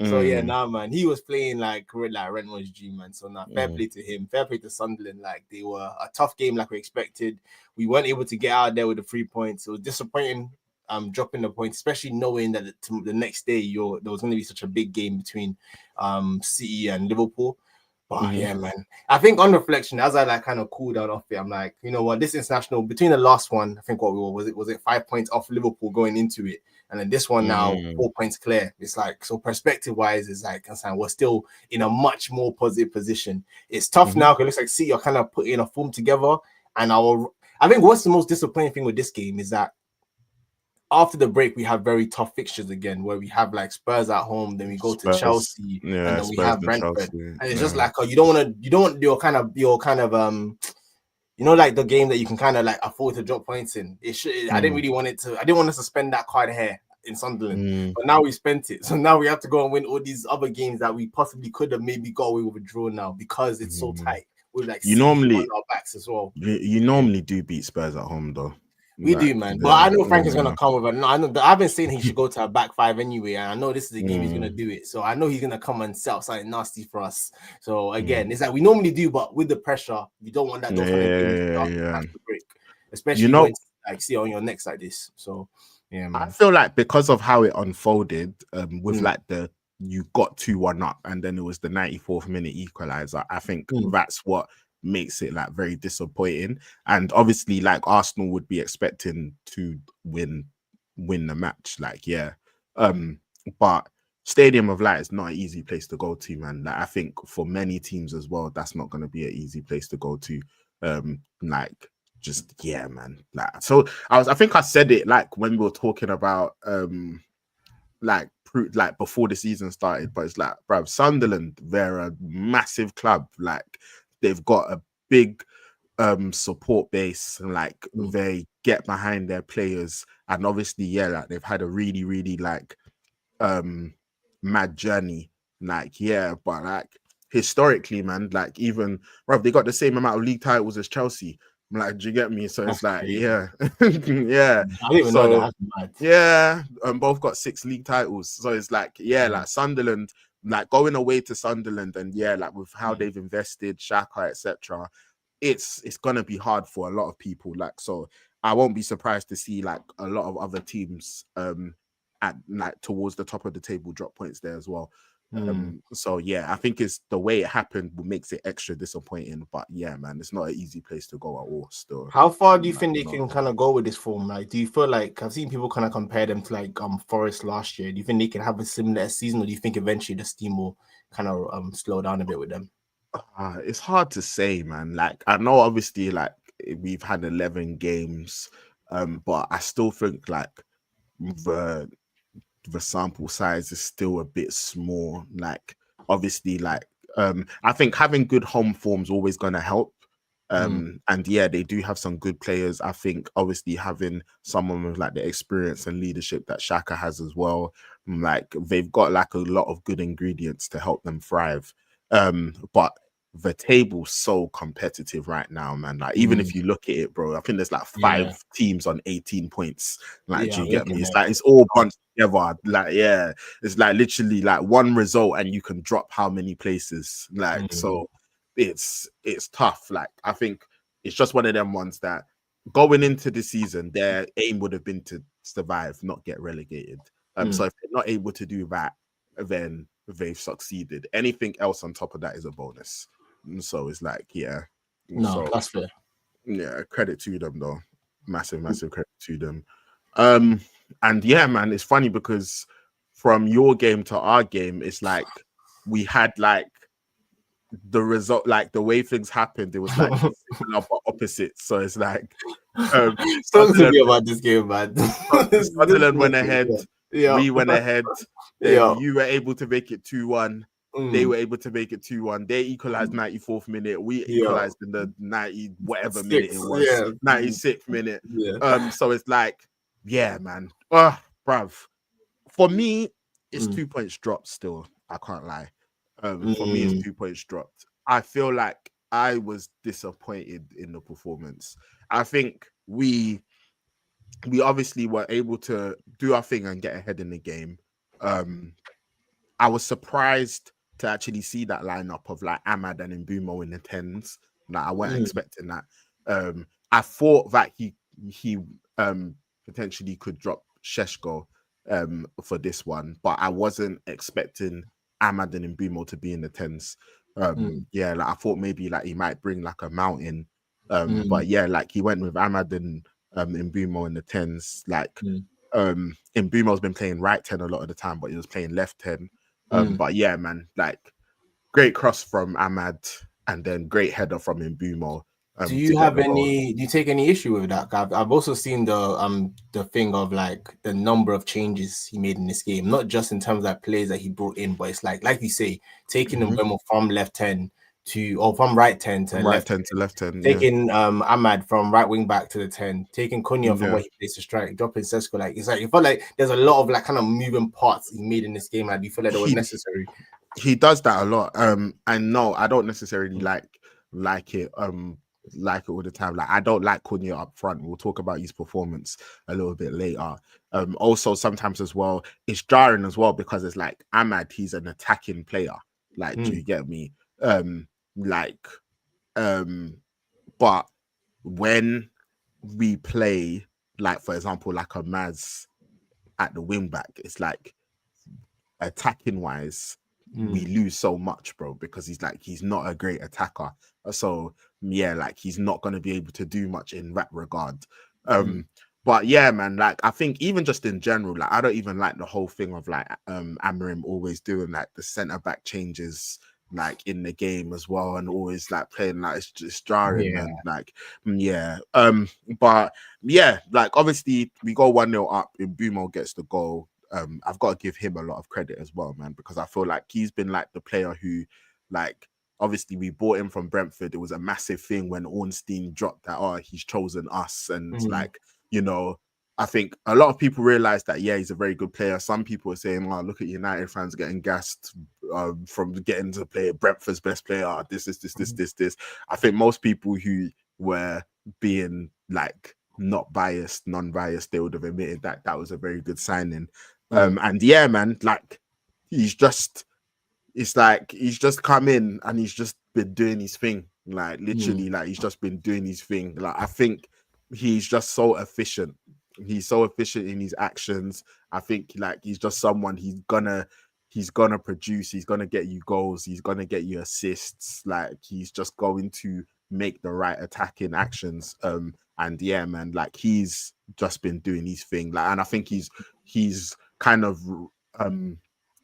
So yeah, man, he was playing like Rentman's dream, man. So fair play to him. Fair play to Sunderland. Like they were a tough game like we expected. We weren't able to get out there with the 3 points. It was disappointing. Dropping the points, especially knowing that the next day there was going to be such a big game between City and Liverpool. But yeah, man, I think on reflection, as I like kind of cooled down off it, I'm like, you know what, this international between the last one, I think what we were was it 5 points off Liverpool going into it, and then this one now 4 points clear. It's like so perspective wise, it's like we're still in a much more positive position. It's tough now because it looks like City are kind of putting a form together, and I think what's the most disappointing thing with this game is that after the break, we have very tough fixtures again, where we have like Spurs at home, then we go to Chelsea, and then we have Brentford, and it's just like you don't want your kind of like the game that you can kind of like afford to drop points in. I didn't want us to spend that card here in Sunderland, but now we spent it, so now we have to go and win all these other games that we possibly could have maybe got away with a draw now because it's so tight. With like you normally on our backs as well. You normally do beat Spurs at home though. We do, man. But I know Frank is going to come with it. No, I know I've been saying he should go to a back five anyway. And I know this is the game he's going to do it. So I know he's going to come and sell something nasty for us. So again, it's like we normally do, but with the pressure, you don't want that. To break, especially when like see on your necks like this. So yeah, man. I feel like because of how it unfolded, with like you got 2-1 up, and then it was the 94th minute equalizer. I think that's what makes it like very disappointing. And obviously like Arsenal would be expecting to win the match, like but Stadium of Light is not an easy place to go to, man. Like I think for many teams as well, that's not going to be an easy place to go to. Man. Like so I think I said it like when we were talking about like before the season started, but it's like, bro, Sunderland, they're a massive club. Like they've got a big support base, and like they get behind their players, and obviously like they've had a really, really like mad journey. Like but like historically, man, like even they got the same amount of league titles as Chelsea. Like, do you get me? So it's like, yeah. I didn't even know that. Yeah, both got 6 league titles. So it's like, like Sunderland, like going away to Sunderland, and like with how they've invested, Xhaka, etc., it's gonna be hard for a lot of people. Like, so I won't be surprised to see like a lot of other teams at like towards the top of the table drop points there as well. So I think it's the way it happened what makes it extra disappointing. But yeah, man, it's not an easy place to go at all. Still, how far do you think they can kind of go with this form? Like, do you feel like I've seen people kind of compare them to like Forest last year? Do you think they can have a similar season, or do you think eventually the steam will kind of slow down a bit with them? It's hard to say, man. Like, I know obviously like we've had 11 games, but I still think like the sample size is still a bit small. Like, obviously, like I think having good home form's always gonna help. And they do have some good players. I think obviously having someone with like the experience and leadership that Xhaka has as well, like they've got like a lot of good ingredients to help them thrive. But the table's so competitive right now, man. Like, even if you look at it, bro, I think there's like 5 teams on 18 points. Like, do you get me? It's like it's all bunched together. Like, it's like literally like one result and you can drop how many places. Like, so it's tough. Like, I think it's just one of them ones that going into the season, their aim would have been to survive, not get relegated. So if they're not able to do that, then they've succeeded. Anything else on top of that is a bonus. So it's like, that's fair. Credit to them though. Massive credit to them. And man, it's funny because from your game to our game, it's like we had like the result, like the way things happened, it was like similar but opposite. So it's like talk to me about this game, man. Sunderland went ahead, we went ahead, you were able to make it 2-1. They were able to make it 2-1. They equalized 94th minute. We equalized in the 90 whatever minute it was, 96th minute. So it's like, man. Bruv. For me, it's 2 points dropped still. I can't lie. For me, it's 2 points dropped. I feel like I was disappointed in the performance. I think we obviously were able to do our thing and get ahead in the game. I was surprised to actually see that lineup of like Ahmad and Mbumo in the 10s. Like, I wasn't expecting that. I thought that he potentially could drop Sheshko for this one, but I wasn't expecting Ahmad and Mbumo to be in the 10s. Like I thought maybe like he might bring like a mountain. But like he went with Ahmad and Mbumo in the 10s. Like Mbumo's been playing right 10 a lot of the time, but he was playing left 10. But man, like great cross from Ahmad and then great header from Mbumo. Do you take any issue with that? I've also seen the thing of like the number of changes he made in this game, not just in terms of like players that he brought in, but it's like you say, taking Mbumo from left 10 from right 10 to left 10 to left 10, taking Ahmad from right wing back to the 10, taking Cunha from where he plays to strike, dropping Sesko. Like, it's like you felt like there's a lot of like kind of moving parts he made in this game. Like, do you feel like it was necessary? He does that a lot. And no, I don't necessarily like it all the time. Like, I don't like Cunha up front. We'll talk about his performance a little bit later. Also sometimes as well, it's jarring as well because it's like Ahmad, he's an attacking player. Like, do you get me? But when we play, like for example, like a Maz at the wing back, it's like attacking wise, we lose so much, bro, because he's not a great attacker. So like he's not going to be able to do much in that regard. But man, like I think even just in general, like I don't even like the whole thing of like Amarim always doing like the centre back changes like in the game as well, and always like playing like it's just jarring, man. Like but like obviously we go 1-0 up and Mbumo gets the goal. I've got to give him a lot of credit as well, man, because I feel like he's been like the player who, like, obviously we bought him from Brentford. It was a massive thing when Ornstein dropped that, he's chosen us. And like, I think a lot of people realize that, he's a very good player. Some people are saying, look at United fans getting gassed from getting to play Brentford's best player. This. I think most people who were being like non-biased, they would have admitted that that was a very good signing. And man, like he's just it's like he's just come in and he's just been doing his thing. Like literally, like he's just been doing his thing. Like I think he's just so efficient. He's so efficient in his actions. I think like he's just someone he's gonna produce, he's gonna get you goals, he's gonna get you assists, like he's just going to make the right attacking actions. And yeah, man, like he's just been doing his thing. Like, and I think he's kind of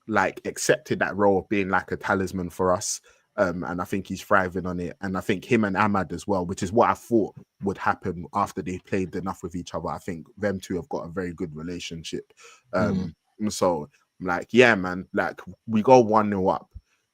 like accepted that role of being like a talisman for us. And I think he's thriving on it. And I think him and Ahmad as well, which is what I thought would happen after they played enough with each other. I think them two have got a very good relationship. So, like, yeah, man, like we go 1-0 up.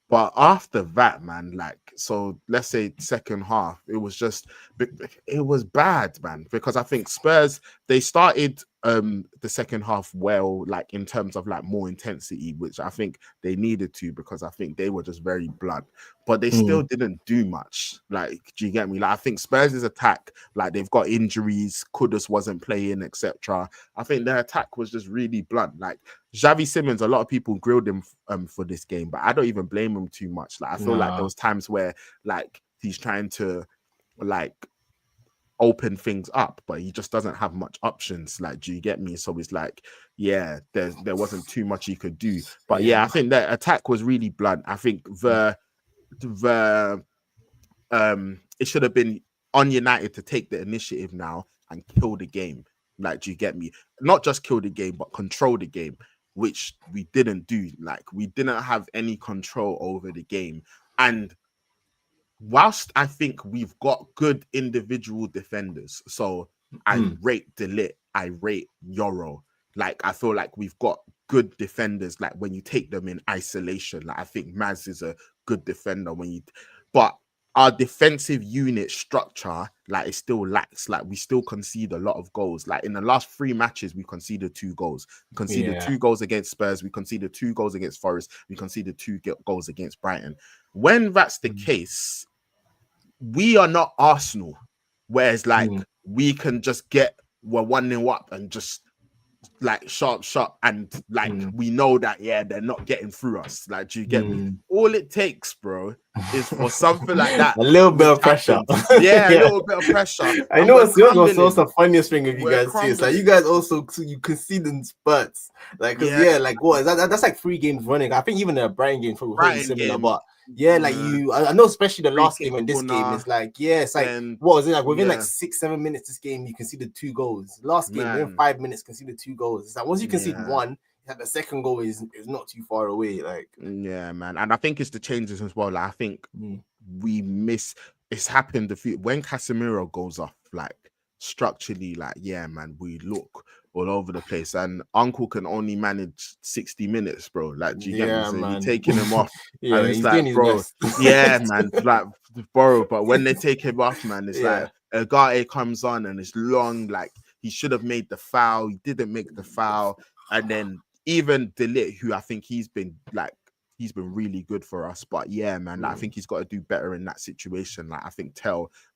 But after that, man, like, so let's say second half, it was bad, man, because I think Spurs, they started the second half well, like in terms of like more intensity, which I think they needed to, because I think they were just very blunt, but they still didn't do much. Like, do you get me? Like, I think Spurs' attack, like they've got injuries, Kudus wasn't playing, etc. I think their attack was just really blunt. Like Xavi Simons, a lot of people grilled him for this game, but I don't even blame him too much. Like I feel like there was times where like he's trying to like open things up, but he just doesn't have much options. Like, do you get me? So it's like, yeah, there wasn't too much he could do. But yeah, I think the attack was really blunt. I think the it should have been on United to take the initiative now and kill the game. Like, do you get me? Not just kill the game, but control the game, which we didn't do. Like, we didn't have any control over the game. And whilst I think we've got good individual defenders, so I rate Delit, I rate Yoro. Like, I feel like we've got good defenders. Like, when you take them in isolation, like I think Maz is a good defender but our defensive unit structure, like, it still lacks. Like, we still concede a lot of goals. Like, in the last 3 matches, we conceded 2 goals. We conceded 2 goals against Spurs. We conceded 2 goals against Forest. We conceded 2 goals against Brighton. When that's the case, we are not Arsenal, whereas like we can just we're 1-0 up and just like sharp, and like we know that they're not getting through us. Like, do you get me? All it takes, bro, is for something like that. A little bit of pressure. A little bit of pressure. I know it's also the funniest thing with you guys too. It's like you guys also you concede in spurts. Like, like what is that? That's like 3 games running. I think even the Brighton game was similar, but like I know, especially the last game and this game is like, it's like what was it like within like 6-7 minutes this game you conceded 2 goals. Last game within 5 minutes conceded 2 goals. It's like once you concede 1, the second goal is not too far away. Like, yeah, man. And I think it's the changes as well. Like, I think we miss. It's happened when Casemiro goes off. Like, structurally, like, yeah, man, we look all over the place, and Uncle can only manage 60 minutes, bro. Like, do you get me? So you're taking him off, and it's like, bro, man, like, bro. But when they take him off, man, it's like Agate comes on and it's long. Like, he should have made the foul. He didn't make the foul, and then even Delit, who I think he's been really good for us. But yeah, man, like, I think he's got to do better in that situation. Like, I think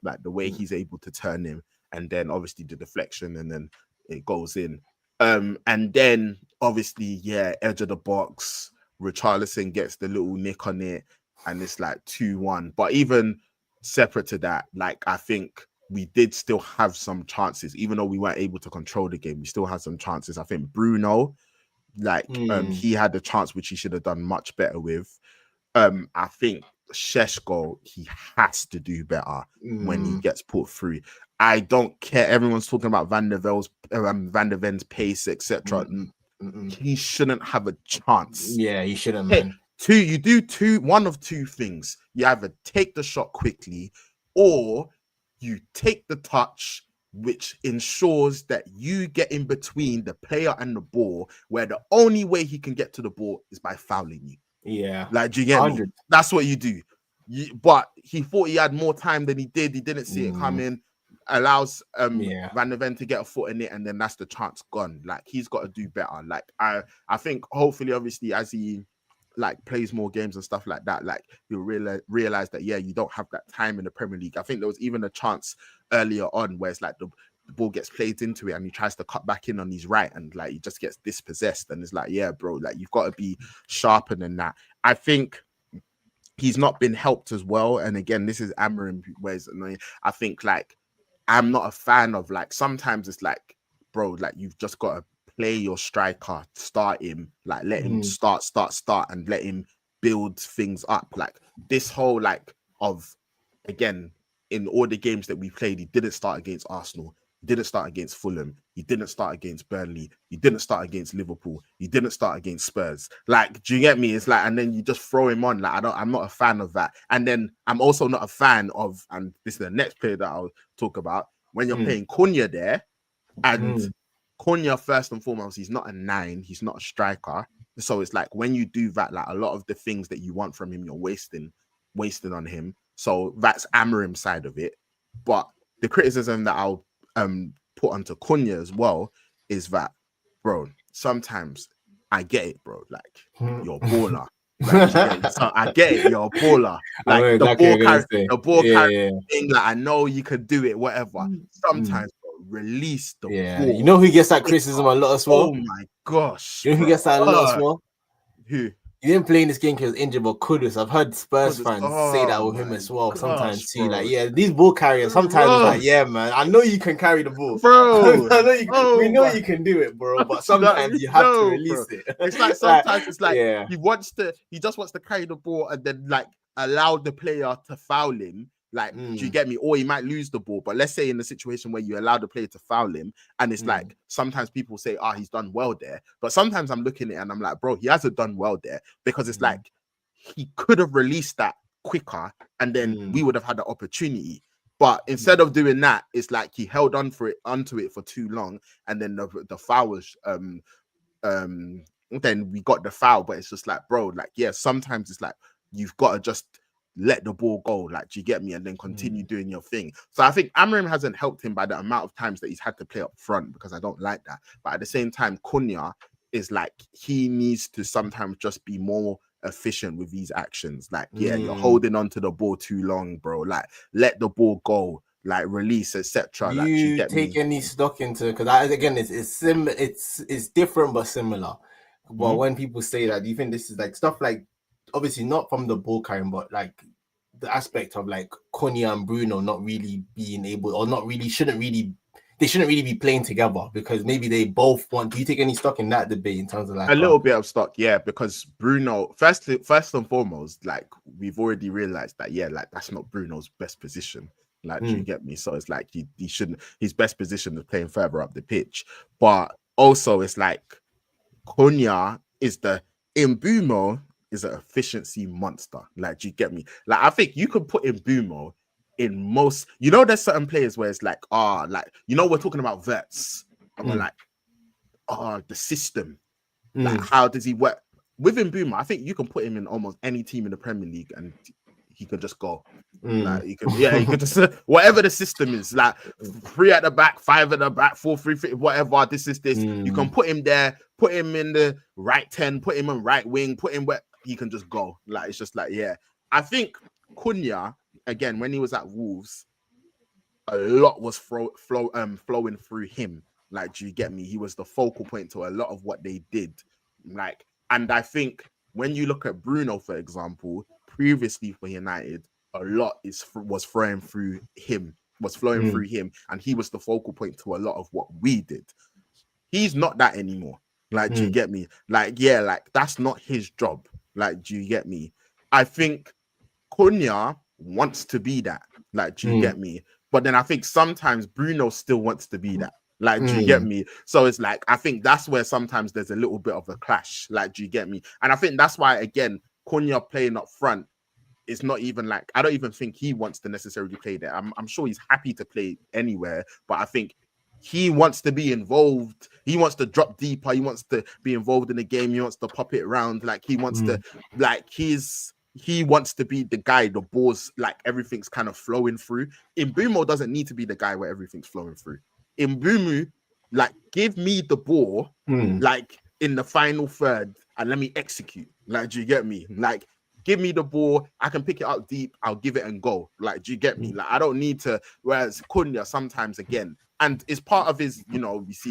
like the way he's able to turn him, and then obviously the deflection, and then it goes in. And then obviously, edge of the box, Richarlison gets the little nick on it, and it's like 2-1. But even separate to that, like, I think we did still have some chances, even though we weren't able to control the game. We still had some chances. I think Bruno, like, he had a chance which he should have done much better with. I think Šeško, he has to do better when he gets put through. I don't care. Everyone's talking about Van der Ven's pace, etc. He shouldn't have a chance. Yeah, he shouldn't, man. You do one of 2 things. You either take the shot quickly, or you take the touch, which ensures that you get in between the player and the ball, where the only way he can get to the ball is by fouling you. Yeah. Like, do you get me? That's what you do. But he thought he had more time than he did. He didn't see it coming. Allows Van der Ven to get a foot in it, and then that's the chance gone. Like, he's got to do better. Like, I think hopefully, obviously, as he like plays more games and stuff like that, like, you'll realize that you don't have that time in the Premier League. I think there was even a chance earlier on where it's like the ball gets played into it and he tries to cut back in on his right, and like he just gets dispossessed, and it's like, bro, like, you've got to be sharper than that. I think he's not been helped as well. And again, this is Amorim where it's annoying. I think like I'm not a fan of like sometimes it's like, bro, like you've just got to play your striker, start him, like let him start, and let him build things up. Like this whole like of again, in all the games that we played, he didn't start against Arsenal. He didn't start against Fulham. He didn't start against Burnley. He didn't start against Liverpool. He didn't start against Spurs. Like, do you get me? It's like, and then you just throw him on. Like, I'm not a fan of that. And then I'm also not a fan of, and this is the next player that I'll talk about, when you're playing Cunha there, and Cunha, first and foremost, he's not a 9. He's not a striker. So it's like when you do that, like a lot of the things that you want from him, you're wasting on him. So that's Amorim's side of it. But the criticism that I'll put onto Cunha as well is that, bro, sometimes I get it, bro. Like you're a baller. Like, so I get it, you're a baller. Like the ball carrying thing, like I know you could do it, whatever. Sometimes, bro, release the ball. You know who gets that criticism a lot as well? Oh my gosh. You know who gets that a lot as well? Who? He didn't play in this game because he was injured, but Kudus. I've heard Spurs fans say that with him as well. Sometimes too, bro. Like, yeah, these ball carriers. Sometimes it's like, yeah, man, I know you can carry the ball, bro. I know we know you can do it, bro. But sometimes you have to release it. It's like sometimes it's like he just wants to carry the ball and then like allow the player to foul him. Like, do you get me? Or he might lose the ball. But let's say in the situation where you allow the player to foul him, and it's like sometimes people say, he's done well there. But sometimes I'm looking at it and I'm like, bro, he hasn't done well there because it's like he could have released that quicker and then we would have had the opportunity. But instead of doing that, it's like he held onto it for too long, and then the foul was then we got the foul. But it's just like, bro, like sometimes it's like you've got to just let the ball go, like, do you get me? And then continue doing your thing. So I think Amorim hasn't helped him by the amount of times that he's had to play up front, because I don't like that. But at the same time, Cunha is like, he needs to sometimes just be more efficient with these actions. Like, you're holding on to the ball too long, bro. Like, let the ball go, like release, etc. Like, you take any stock into, because again, it's different but similar. But when people say that, do you think this is like stuff like, obviously not from the ball carrying, but like the aspect of like Cunha and Bruno not really being able, or not really, shouldn't really be playing together because maybe they both want. Do you take any stock in that debate in terms of like a little bit of stock? Yeah, because Bruno, first and foremost, like we've already realized that, like that's not Bruno's best position. Like, do you get me? So it's like he shouldn't. His best position is playing further up the pitch, but also it's like Cunha is Mbeumo is an efficiency monster. Like, do you get me? Like, I think you could put Mbeumo in most, there's certain players where it's like, we're talking about vets and we're like, the system. Like, how does he work? With Mbeumo, I think you can put him in almost any team in the Premier League and he could just go. Like, he could just whatever the system is, like 3 at the back, 5 at the back, 4-3, whatever. This is this. You can put him there, put him in the right 10, put him on right wing, put him where he can just go. Like, it's just like, I think Cunha, again, when he was at Wolves, a lot was flowing through him. Like, do you get me? He was the focal point to a lot of what they did. Like, and I think when you look at Bruno, for example, previously for United, a lot was flowing through him, and he was the focal point to a lot of what we did. He's not that anymore. Like, do you get me? Like, like that's not his job. Like, do you get me? I think Cunha wants to be that. Like, do you get me? But then I think sometimes Bruno still wants to be that. Like, do you get me? So it's like, I think that's where sometimes there's a little bit of a clash. Like, do you get me? And I think that's why, again, Cunha playing up front, it's not even like, I don't even think he wants to necessarily play there. I'm sure he's happy to play anywhere, but I think he wants to be involved. He wants to drop deeper. He wants to be involved in the game. He wants to pop it around. Like, he wants to, like, he wants to be the guy, the balls, like everything's kind of flowing through. Mbeumo doesn't need to be the guy where everything's flowing through. Mbeumo, like, give me the ball, like in the final third, and let me execute. Like, do you get me? Like, give me the ball, I can pick it up deep, I'll give it and go. Like, do you get me? Like, I don't need to, whereas Cunha sometimes, again, and it's part of his, we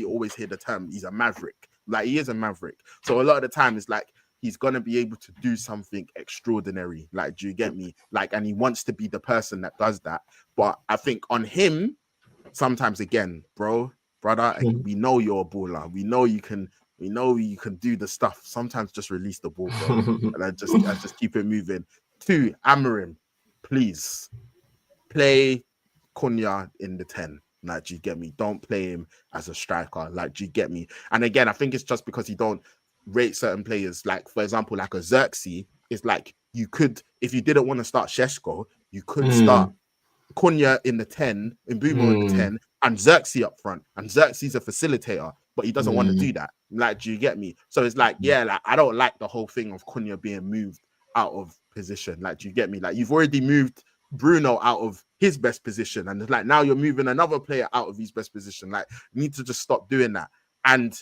always hear the term, he's a maverick. Like, he is a maverick. So a lot of the time it's like, he's gonna be able to do something extraordinary. Like, do you get me? Like, and he wants to be the person that does that. But I think on him, sometimes again, brother, we know you're a baller. We know you can do the stuff. Sometimes just release the ball, bro. And I just keep it moving. 2, Amarim, please play Cunha in the 10. Like, do you get me? Don't play him as a striker. Like, do you get me? And again, I think it's just because you don't rate certain players. Like, for example, like a Xerxes, it's like you could, if you didn't want to start Šeško, you could start Cunha in the 10, Mbeumo in the 10, and Xerxes up front. And Xerxes a facilitator, but he doesn't want to do that. Like, do you get me? So it's like, yeah, like I don't like the whole thing of Cunha being moved out of position. Like, do you get me? Like, you've already moved Bruno out of his best position, and like now you're moving another player out of his best position. Like, you need to just stop doing that. And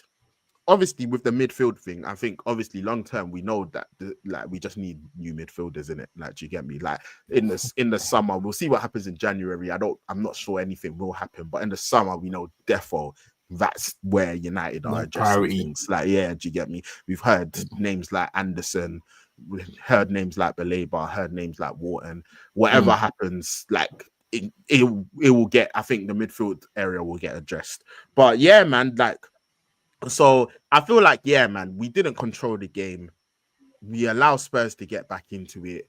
obviously with the midfield thing, I think obviously long term we know that like we just need new midfielders in it. Like, do you get me? Like in the summer, we'll see what happens in January. I'm not sure anything will happen, but in the summer we know defo that's where United are addressing things. Like, yeah, do you get me? We've heard names like Anderson, we heard names like Baleba, heard names like Wharton. Whatever happens, like it will get, I think the midfield area will get addressed. But yeah, man, like, so I feel like, yeah, man, we didn't control the game. We allow Spurs to get back into it.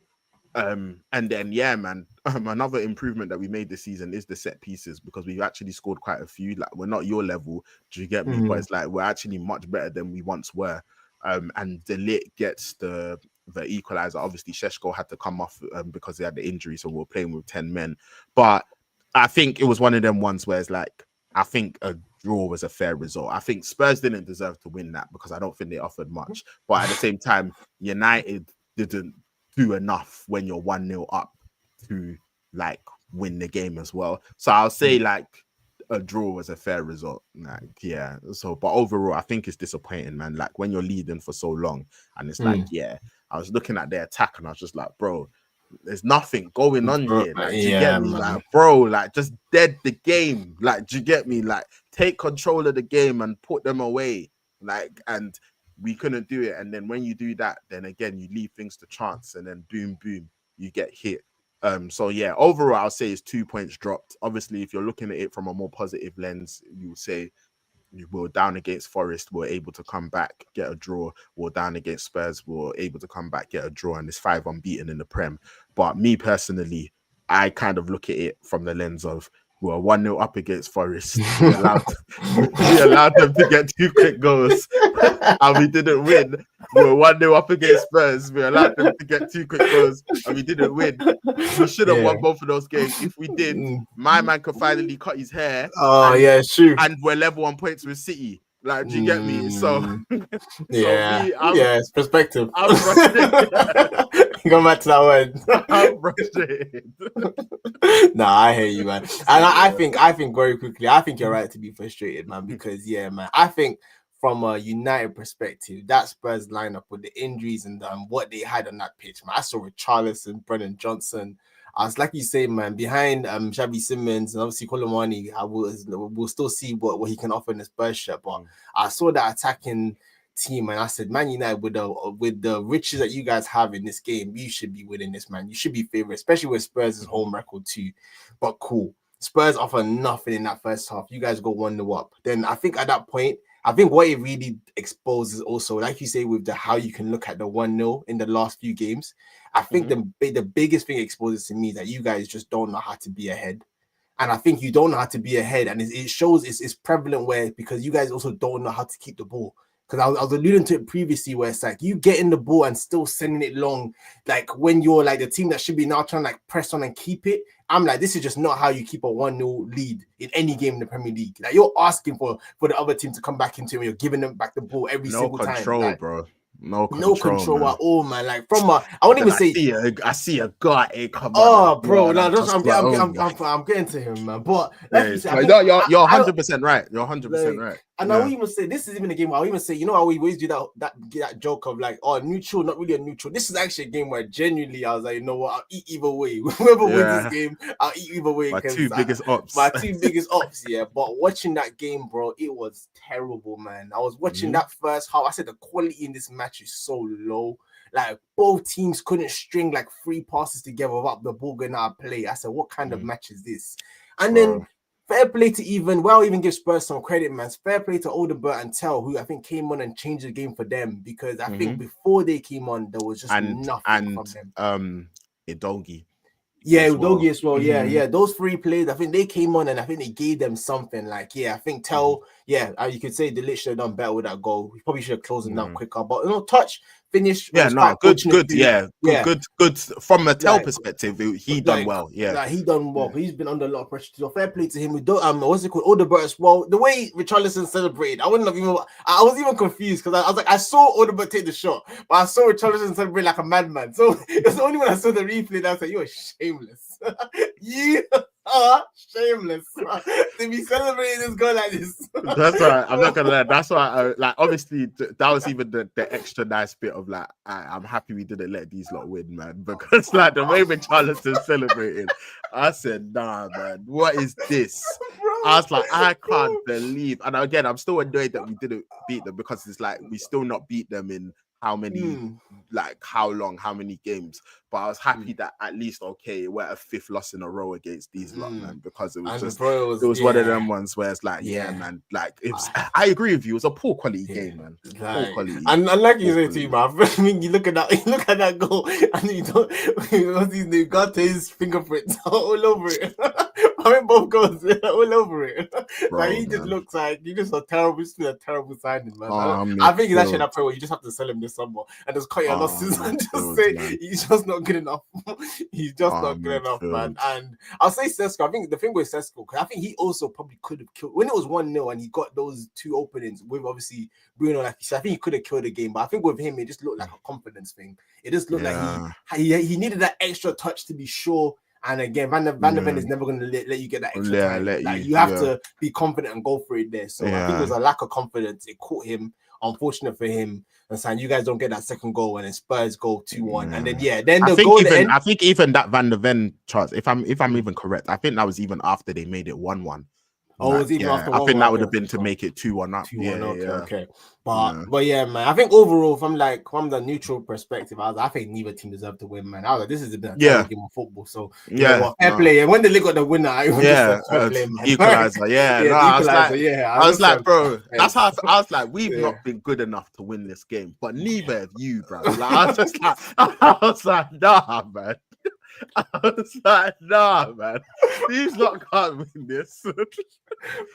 And then, yeah, man, another improvement that we made this season is the set pieces, because we've actually scored quite a few. Like, we're not your level, do you get me? But it's like we're actually much better than we once were. And De Ligt gets the equalizer. Obviously, Šeško had to come off because he had the injury, so we're playing with 10 men. But I think it was one of them ones where it's like, I think a draw was a fair result. I think Spurs didn't deserve to win that because I don't think they offered much. But at the same time, United didn't do enough when you're 1-0 up to like win the game as well. So I'll say like a draw was a fair result. Like, yeah. So, but overall, I think it's disappointing, man. Like, when you're leading for so long, and it's like, yeah, I was looking at their attack and I was just like, bro, there's nothing going on here. Like, do you get me? Man. Like, bro, like, just dead the game. Like, do you get me? Like, take control of the game and put them away. Like, and we couldn't do it. And then when you do that, then again, you leave things to chance, and then boom, you get hit. So yeah, overall, I'll say it's 2 points dropped. Obviously, if you're looking at it from a more positive lens, you would say you were down against Forest, we're able to come back, get a draw. We're down against Spurs, we're able to come back, get a draw, and it's 5 unbeaten in the Prem. But me personally, I kind of look at it from the lens of, we were 1-0 up against Forest. We allowed them to get 2 quick goals, and we didn't win. We were 1-0 up against Spurs. We allowed them to get 2 quick goals, and we didn't win. We should have won both of those games. If we did, my man could finally cut his hair. Oh, yeah, it's true. And we're level on points with City. Like, do you get me? So, yeah, it's perspective. I'm frustrated. Go back to that word. I'm frustrated. Nah, I hear you, man. And I think very quickly, I think you're right to be frustrated, man, because yeah, man, I think from a United perspective, that Spurs lineup with the injuries and what they had on that pitch, man, I saw Richarlison, Brennan Johnson. I was like you say, man, behind Xavi Simons and obviously Colomani, we'll still see what he can offer in the Spurs shirt. But I saw that attacking team and I said, Man United, with the riches that you guys have in this game, you should be winning this, man. You should be favourite, especially with Spurs' home record too. But cool. Spurs offer nothing in that first half. You guys go 1-0 up. Then I think at that point, I think what it really exposes also, like you say, with how you can look at the 1-0 in the last few games, I think the biggest thing it exposes to me is that you guys just don't know how to be ahead. And I think you don't know how to be ahead. And it shows it's prevalent where, because you guys also don't know how to keep the ball. Because I was alluding to it previously where it's like you getting the ball and still sending it long. Like when you're like the team that should be now trying to like press on and keep it. I'm like, this is just not how you keep a 1-0 lead in any game in the Premier League. Like, you're asking for the other team to come back into it. You're giving them back the ball every single time. No control, like, bro. No control man. At all, man. Like from I wouldn't even say. I see a guy come. Oh, bro, no, I'm getting to him, man. But like you said, you're 100% right. You're 100% right. And I will even say, this is even a game where I'll even say, you know how we always do that joke of like, oh, neutral, not really a neutral. This is actually a game where genuinely I was like, you know what, I'll eat either way. Whoever wins this game, I'll eat either way. My two biggest ops. Yeah. But watching that game, bro, it was terrible, man. I was watching that first half. I said the quality in this match is so low. Like both teams couldn't string like 3 passes together without the ball going out of play. I said, what kind of match is this? And then fair play to even give Spurs some credit, man. Fair play to Odegaard and Tell, who I think came on and changed the game for them, because I think before they came on, there was just nothing from them. Idogi. Yeah, Udogi as well. Yeah. Those 3 players, I think they came on and I think they gave them something. Like, I think Tell, you could say the Lich should have done better with that goal. We probably should have closed it down quicker. But touch, finish. Yeah, no, good. Good. From a Tell perspective, he done well. Yeah, like he done well. He's been under a lot of pressure. So fair play to him. We don't. What's it called? Odegaard as well. The way Richarlison celebrated, I was even confused because I was like, I saw Odegaard take the shot, but I saw Richarlison celebrate like a madman. So it's only when I saw the replay that I said, "You are shameless. You are shameless to be celebrating this goal like this." That's right. I'm not gonna lie. That's why, obviously, that was even the extra nice bit of like, I'm happy we didn't let these lot win, man, because like the way Richarlison celebrated, I said, nah, man, what is this? I was like, I can't believe. And again, I'm still annoyed that we didn't beat them, because it's like we still not beat them in how many, like how long, how many games. But I was happy that at least, we're a 5th loss in a row against these lot, man, because it was it was one of them ones where it's like, man, like I agree with you, it was a poor quality game, man. Poor quality. And like you say too, man, I mean, you look at that goal, and you got his fingerprints all over it. I mean, both goals all over it. Bro, like he just looks like a terrible signing, man. I think he's actually that point where you just have to sell him this summer and just cut your losses and just say, man, he's just not good enough. He's just not good enough, man. And I'll say Sesko. I think the thing with Sesko, because I think he also probably could have killed when it was 1-0 and he got those 2 openings with obviously Bruno. Like I think he could have killed the game, but I think with him, it just looked like a confidence thing. It just looked like he needed that extra touch to be sure. And again, Van der Ven is never going to let you get that extra time. You have to be confident and go for it there. So I think it was a lack of confidence. It caught him. Unfortunate for him. And saying you guys don't get that second goal, and then Spurs go 2-1, and then I think even that Van der Ven chance, if I'm even correct, I think that was even after they made it 1-1. Oh, it was even after 1-1. I think that would have been to make it 2-1 up. 2-1, okay. But yeah, man. I think overall, from the neutral perspective, I think neither team deserved to win, man. I was like, this is a terrible game of football. So fair play. And when they got the winner, I was fair play, man. Equalizer. I was like, bro, that's how I was like, we've not been good enough to win this game, but neither have you, bro. Like, I was like, nah, man. I was like, nah, man. These lot can't win this.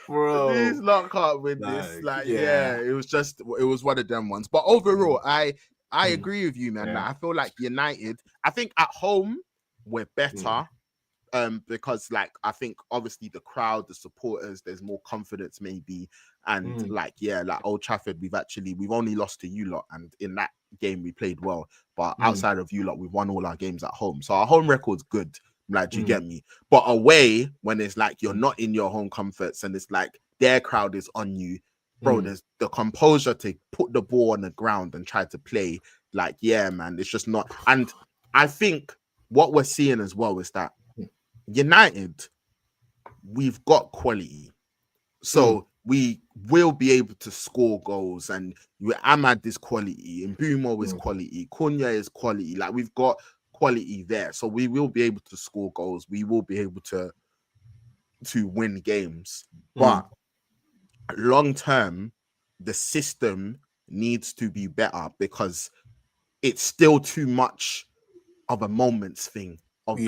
Bro. These lot can't win this. Like, it was one of them ones. But overall, I agree with you, man. Like, I feel like United, I think at home, we're better. Because like I think obviously the crowd, the supporters, there's more confidence maybe, and like Old Trafford, we've only lost to you lot, and in that game we played well, but outside of you lot, we've won all our games at home, so our home record's good. Like, do you get me? But away, when it's like you're not in your home comforts and it's like their crowd is on you, bro, there's the composure to put the ball on the ground and try to play. Like, man, it's just not. And I think what we're seeing as well is that United, we've got quality, so we will be able to score goals. And Ahmad is quality, and Mbumo is quality, Cunha is quality. Like, we've got quality there, so we will be able to score goals. We will be able to win games. But long term, the system needs to be better, because it's still too much of a moments thing of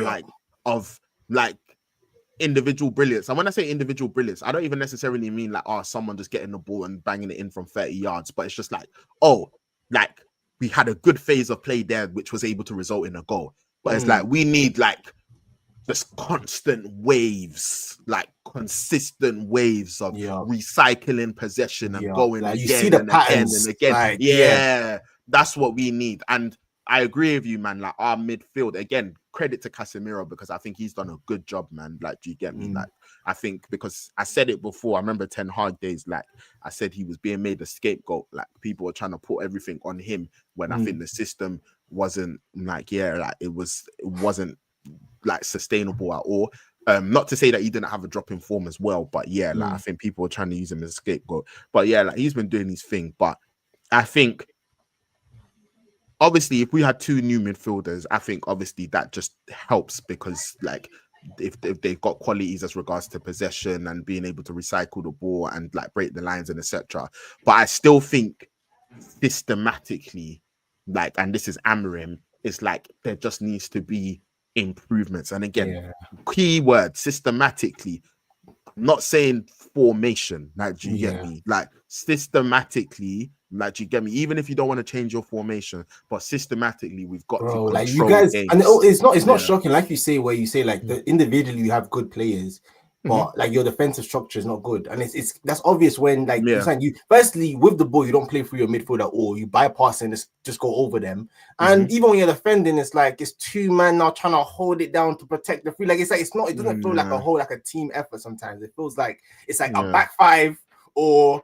individual brilliance. And when I say individual brilliance, I don't even necessarily mean like, someone just getting the ball and banging it in from 30 yards, but it's just like, like we had a good phase of play there which was able to result in a goal. But it's like we need like just constant waves, like consistent waves of recycling possession and going like, again you see the and patterns, again and again. Like, that's what we need. And I agree with you, man. Like, our midfield, again, credit to Casemiro, because I think he's done a good job, man. Like, do you get me? Like, I think because I said it before, I remember 10 hard days, like I said he was being made a scapegoat, like people were trying to put everything on him when I think the system wasn't like, it wasn't like sustainable at all. Not to say that he didn't have a drop in form as well, but like I think people were trying to use him as a scapegoat. But like he's been doing his thing. But I think obviously if we had two new midfielders, I think obviously that just helps because like if they've got qualities as regards to possession and being able to recycle the ball and like break the lines and etc. But I still think systematically, like, and this is Amorim, it's like there just needs to be improvements. And again, keyword systematically. I'm not saying formation, like, do you get me? Like systematically, like, do you get me? Even if you don't want to change your formation, but systematically, we've got to control like you guys, games. and it's not shocking, like you say, where you say like the individually you have good players, but like your defensive structure is not good, and it's that's obvious when like you're saying you firstly with the ball you don't play through your midfield at all, you bypass and just go over them, and even when you're defending, it's like it's two men now trying to hold it down to protect the free. Like it's like it doesn't feel like a whole like a team effort. Sometimes it feels like it's like a back five or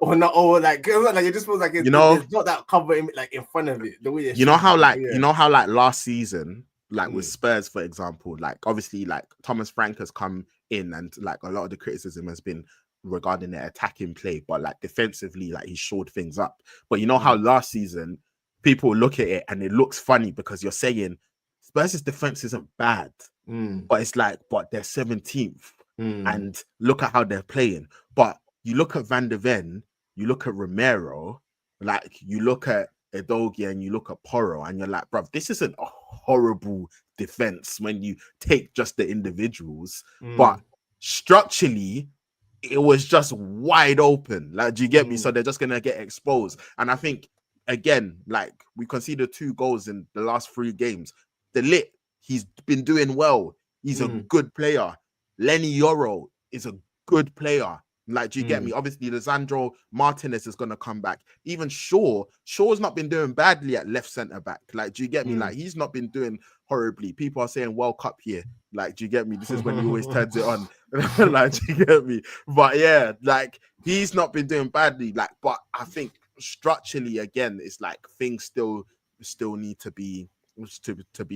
not, or like it just feels like it's, there's not that cover in front of it. The way you know how like last season, like with Spurs, for example, like obviously like Thomas Frank has come in and like a lot of the criticism has been regarding their attacking play, but like defensively, like he shored things up. But you know how last season people look at it and it looks funny because you're saying Spurs' defense isn't bad, but it's like, but they're 17th and look at how they're playing. But you look at Van der Ven, you look at Romero, like you look at Edogie and you look at Porro and you're like, bruv, this isn't a horrible defense when you take just the individuals, but structurally it was just wide open. Like, do you get me? So they're just gonna get exposed. And I think again, like we conceded 2 goals in the last 3 games. De Ligt, he's been doing well. He's a good player. Lenny Yoro is a good player. Like, do you get me? Obviously, Lisandro Martinez is going to come back. Even Shaw's not been doing badly at left centre back. Like, do you get me? Like, he's not been doing horribly. People are saying World Cup here. Like, do you get me? This is when he always turns it on. Like, do you get me? But yeah, like, he's not been doing badly. Like, but I think structurally, again, it's like things still need to be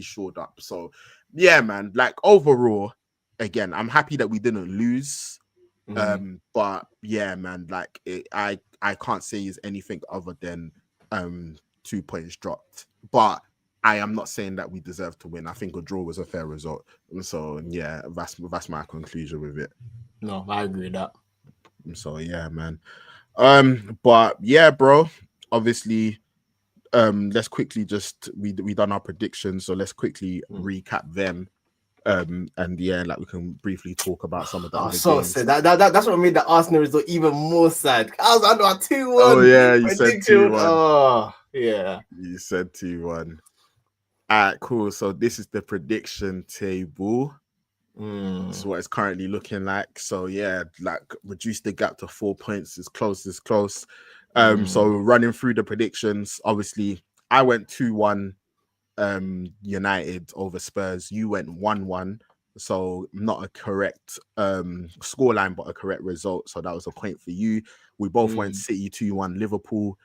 shored up. So yeah, man, like overall, again, I'm happy that we didn't lose. But yeah, man, like I can't say is anything other than 2 points dropped. But I am not saying that we deserve to win. I think a draw was a fair result. So yeah, that's my conclusion with it. No, I agree with that. So yeah, man. But yeah, bro. Obviously, let's quickly just we done our predictions, so let's quickly recap them. And yeah, like we can briefly talk about some of the other games. Sad. That's what made the Arsenal result even more sad. I was under 2-1. Oh yeah, you said 2-1. Oh yeah, you said 2-1. Alright, cool. So this is the prediction table. This is what it's currently looking like. So yeah, like reduce the gap to 4 points as close. So running through the predictions, obviously I went 2-1 United over Spurs. You went 1-1, so not a correct scoreline, but a correct result. So that was a point for you. We both went City 2-1 Liverpool.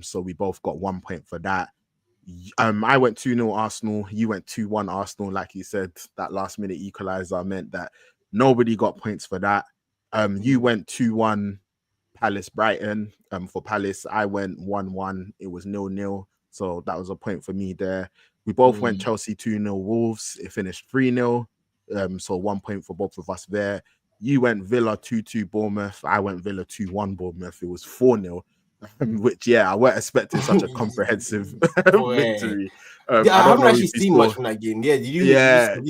So we both got 1 point for that. I went 2-0 Arsenal. You went 2-1 Arsenal. Like you said, that last minute equalizer meant that nobody got points for that. You went 2-1 Palace Brighton. For Palace, I went 1-1. It was 0-0. So that was a point for me there. We both went Chelsea 2-0 Wolves. It finished 3-0. So 1 point for both of us there. You went Villa 2-2 Bournemouth. I went Villa 2-1 Bournemouth. It was 4-0. Which, yeah, I weren't expecting such a comprehensive victory. I haven't actually seen much from that game. Yeah, did you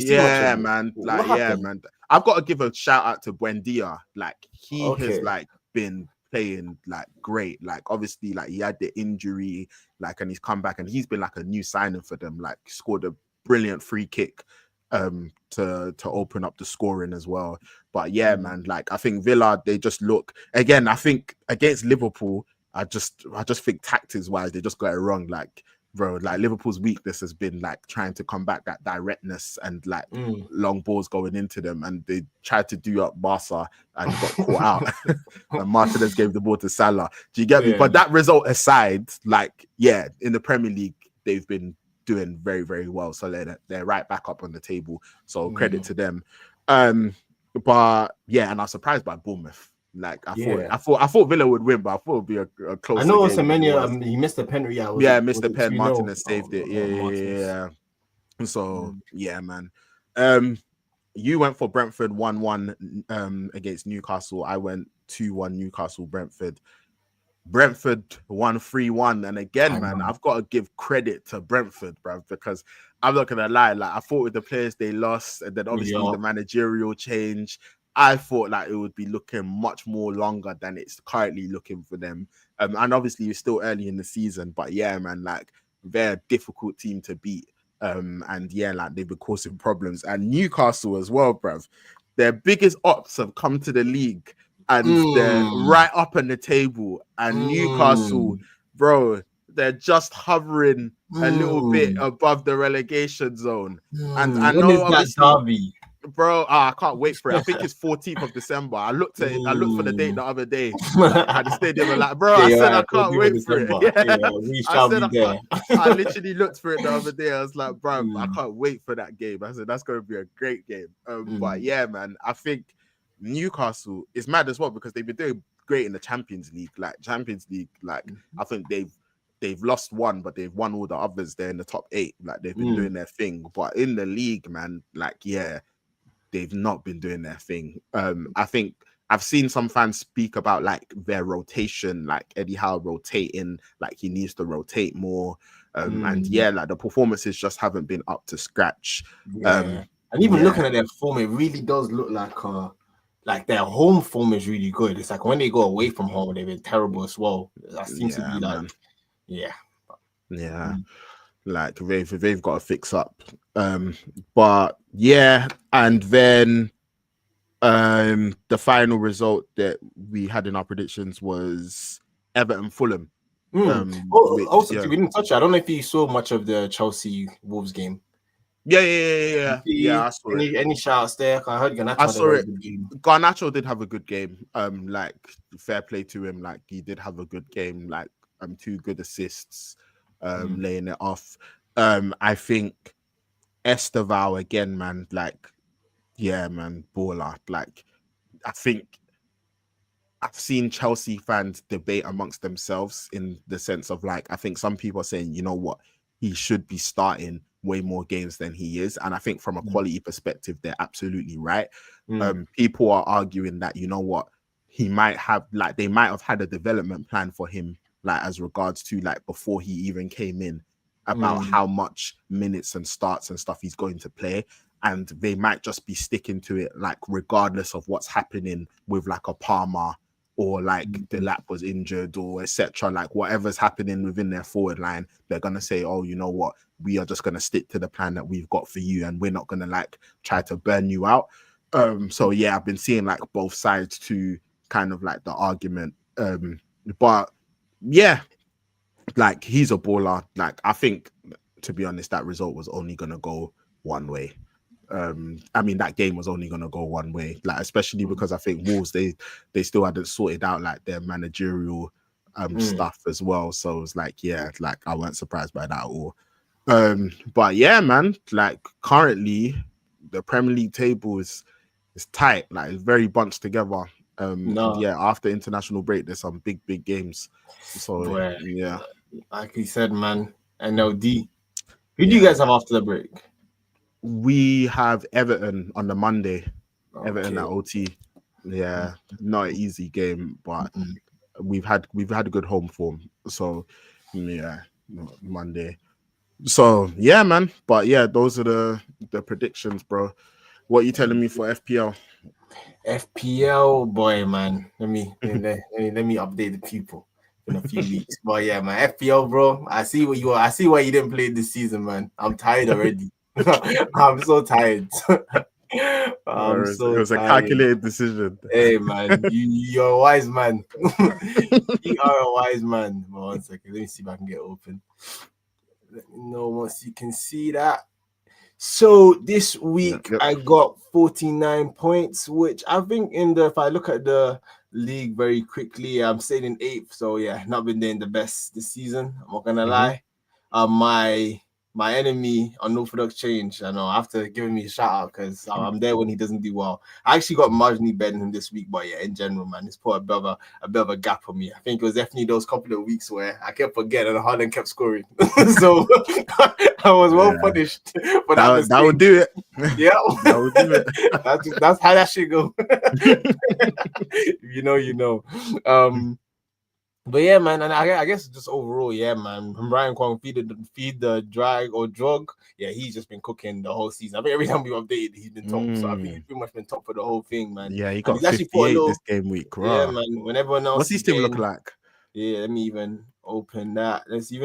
see much man. Like, yeah, man. I've got to give a shout out to Buendia. Like, he has like been playing like great. Like, obviously, like he had the injury, like, and he's come back and he's been like a new signing for them. Like, scored a brilliant free kick to open up the scoring as well. But yeah, man, like I think Villa, they just look again. I think against Liverpool, I just think tactics wise, they just got it wrong. Like bro, like Liverpool's weakness has been like trying to combat that directness and like long balls going into them, and they tried to do up Barca and got caught out. And Martinez gave the ball to Salah. Do you get me? But that result aside, like, yeah, in the Premier League, they've been doing very, very well. So they're right back up on the table. So credit to them. But yeah, and I was surprised by Bournemouth. Like I thought Villa would win, but I thought it would be a close. I know Semenyo, he missed the penalty. Missed the pen. Martinez saved it. Yeah. So yeah, man. You went for Brentford 1-1 against Newcastle. I went 2-1 Newcastle Brentford. Brentford won 3-1, and again, man, I've got to give credit to Brentford, bro, because I'm not gonna lie. Like I thought with the players they lost, and then obviously the managerial change, I thought like it would be looking much more longer than it's currently looking for them. And obviously it's still early in the season, but yeah, man, like they're a difficult team to beat. And yeah, like they've been causing problems. And Newcastle as well, bruv. Their biggest ops have come to the league and they're right up on the table. And Newcastle, bro, they're just hovering a little bit above the relegation zone. And I know obviously, bro, I can't wait for it. I think it's 14th of December. I looked for the date the other day at the stadium. And like, bro, I said I can't wait for it. We shall be there. I literally looked for it the other day. I was like, bro, I can't wait for that game. I said that's going to be a great game. But yeah, man, I think Newcastle is mad as well because they've been doing great in the Champions League. Like I think they've lost one, but they've won all the others. They're in the top 8. Like they've been doing their thing. But in the league, man, like they've not been doing their thing. I think I've seen some fans speak about like their rotation, like Eddie Howe rotating, like he needs to rotate more. And yeah, like the performances just haven't been up to scratch. And even looking at their form, it really does look like their home form is really good. It's like when they go away from home, they've been terrible as well. That seems to be like, like they've got to fix up. But yeah, and then the final result that we had in our predictions was Everton Fulham. We didn't touch it. I don't know if you saw much of the Chelsea Wolves game. Yeah. I saw any shouts there? I heard Garnacho. I saw it. Garnacho did have a good game. Like fair play to him. Like he did have a good game. Like 2 good assists. Laying it off. I think Esteval again, man. Like, yeah, man, baller. Like, I think I've seen Chelsea fans debate amongst themselves in the sense of like, I think some people are saying, you know what, he should be starting way more games than he is. And I think from a quality perspective, they're absolutely right. People are arguing that, you know what, they might have had a development plan for him, like as regards to like before he even came in, about how much minutes and starts and stuff he's going to play. And they might just be sticking to it, like regardless of what's happening with like a Palmer or like Delap was injured or etc. Like whatever's happening within their forward line, they're gonna say, oh, you know what, we are just gonna stick to the plan that we've got for you, and we're not gonna like try to burn you out. So yeah, I've been seeing like both sides to kind of like the argument. But yeah, like he's a baller. Like I think, to be honest, that result was only gonna go one way. I mean, that game was only gonna go one way, like especially because I think Wolves they still hadn't sorted out like their managerial stuff as well. So it's like, yeah, like I weren't surprised by that at all. But yeah, man, like currently the Premier League table is tight, like it's very bunched together. And yeah, after international break, there's some big games. So yeah, like you said, man, NLD. Who do you guys have after the break? We have Everton on the Monday. Okay. Everton at OT. Yeah, not an easy game, but we've had a good home form. So yeah, Monday. So yeah, man. But yeah, those are the predictions, bro. What are you telling me for FPL? FPL, boy, man. Let me update the people in a few weeks. But yeah, man, FPL, bro. I see what you are. I see why you didn't play this season, man. I'm tired already. I'm so tired. It was a calculated decision. Hey, man, you're a wise man. You are a wise man. Well, 1 second. Let me see if I can get open. Let me know once you can see that. So this week Yep. I got 49 points, which I think if I look at the league very quickly, I'm staying in 8th. So yeah, not been doing the best this season. I'm not gonna lie. My enemy on No Product Change, I know, after giving me a shout out because I'm there when he doesn't do well. I actually got marginally better than him this week, but yeah, in general, man, it's put a bit of a gap on me. I think it was definitely those couple of weeks where I kept forgetting and Harden kept scoring. So I was well punished for that mistake. That would do it. Yeah, that would do it. That's how that shit go. you know. But yeah, man, and I guess just overall, yeah, man. Ryan Kwong feed the drag or drug. Yeah, he's just been cooking the whole season. I think every time we updated, he's been top. So I think he's pretty much been top for the whole thing, man. Yeah, he and got he's actually 58 this game week. Yeah, man. When everyone else, what's his team look like? Yeah, let me even open that. Let's see,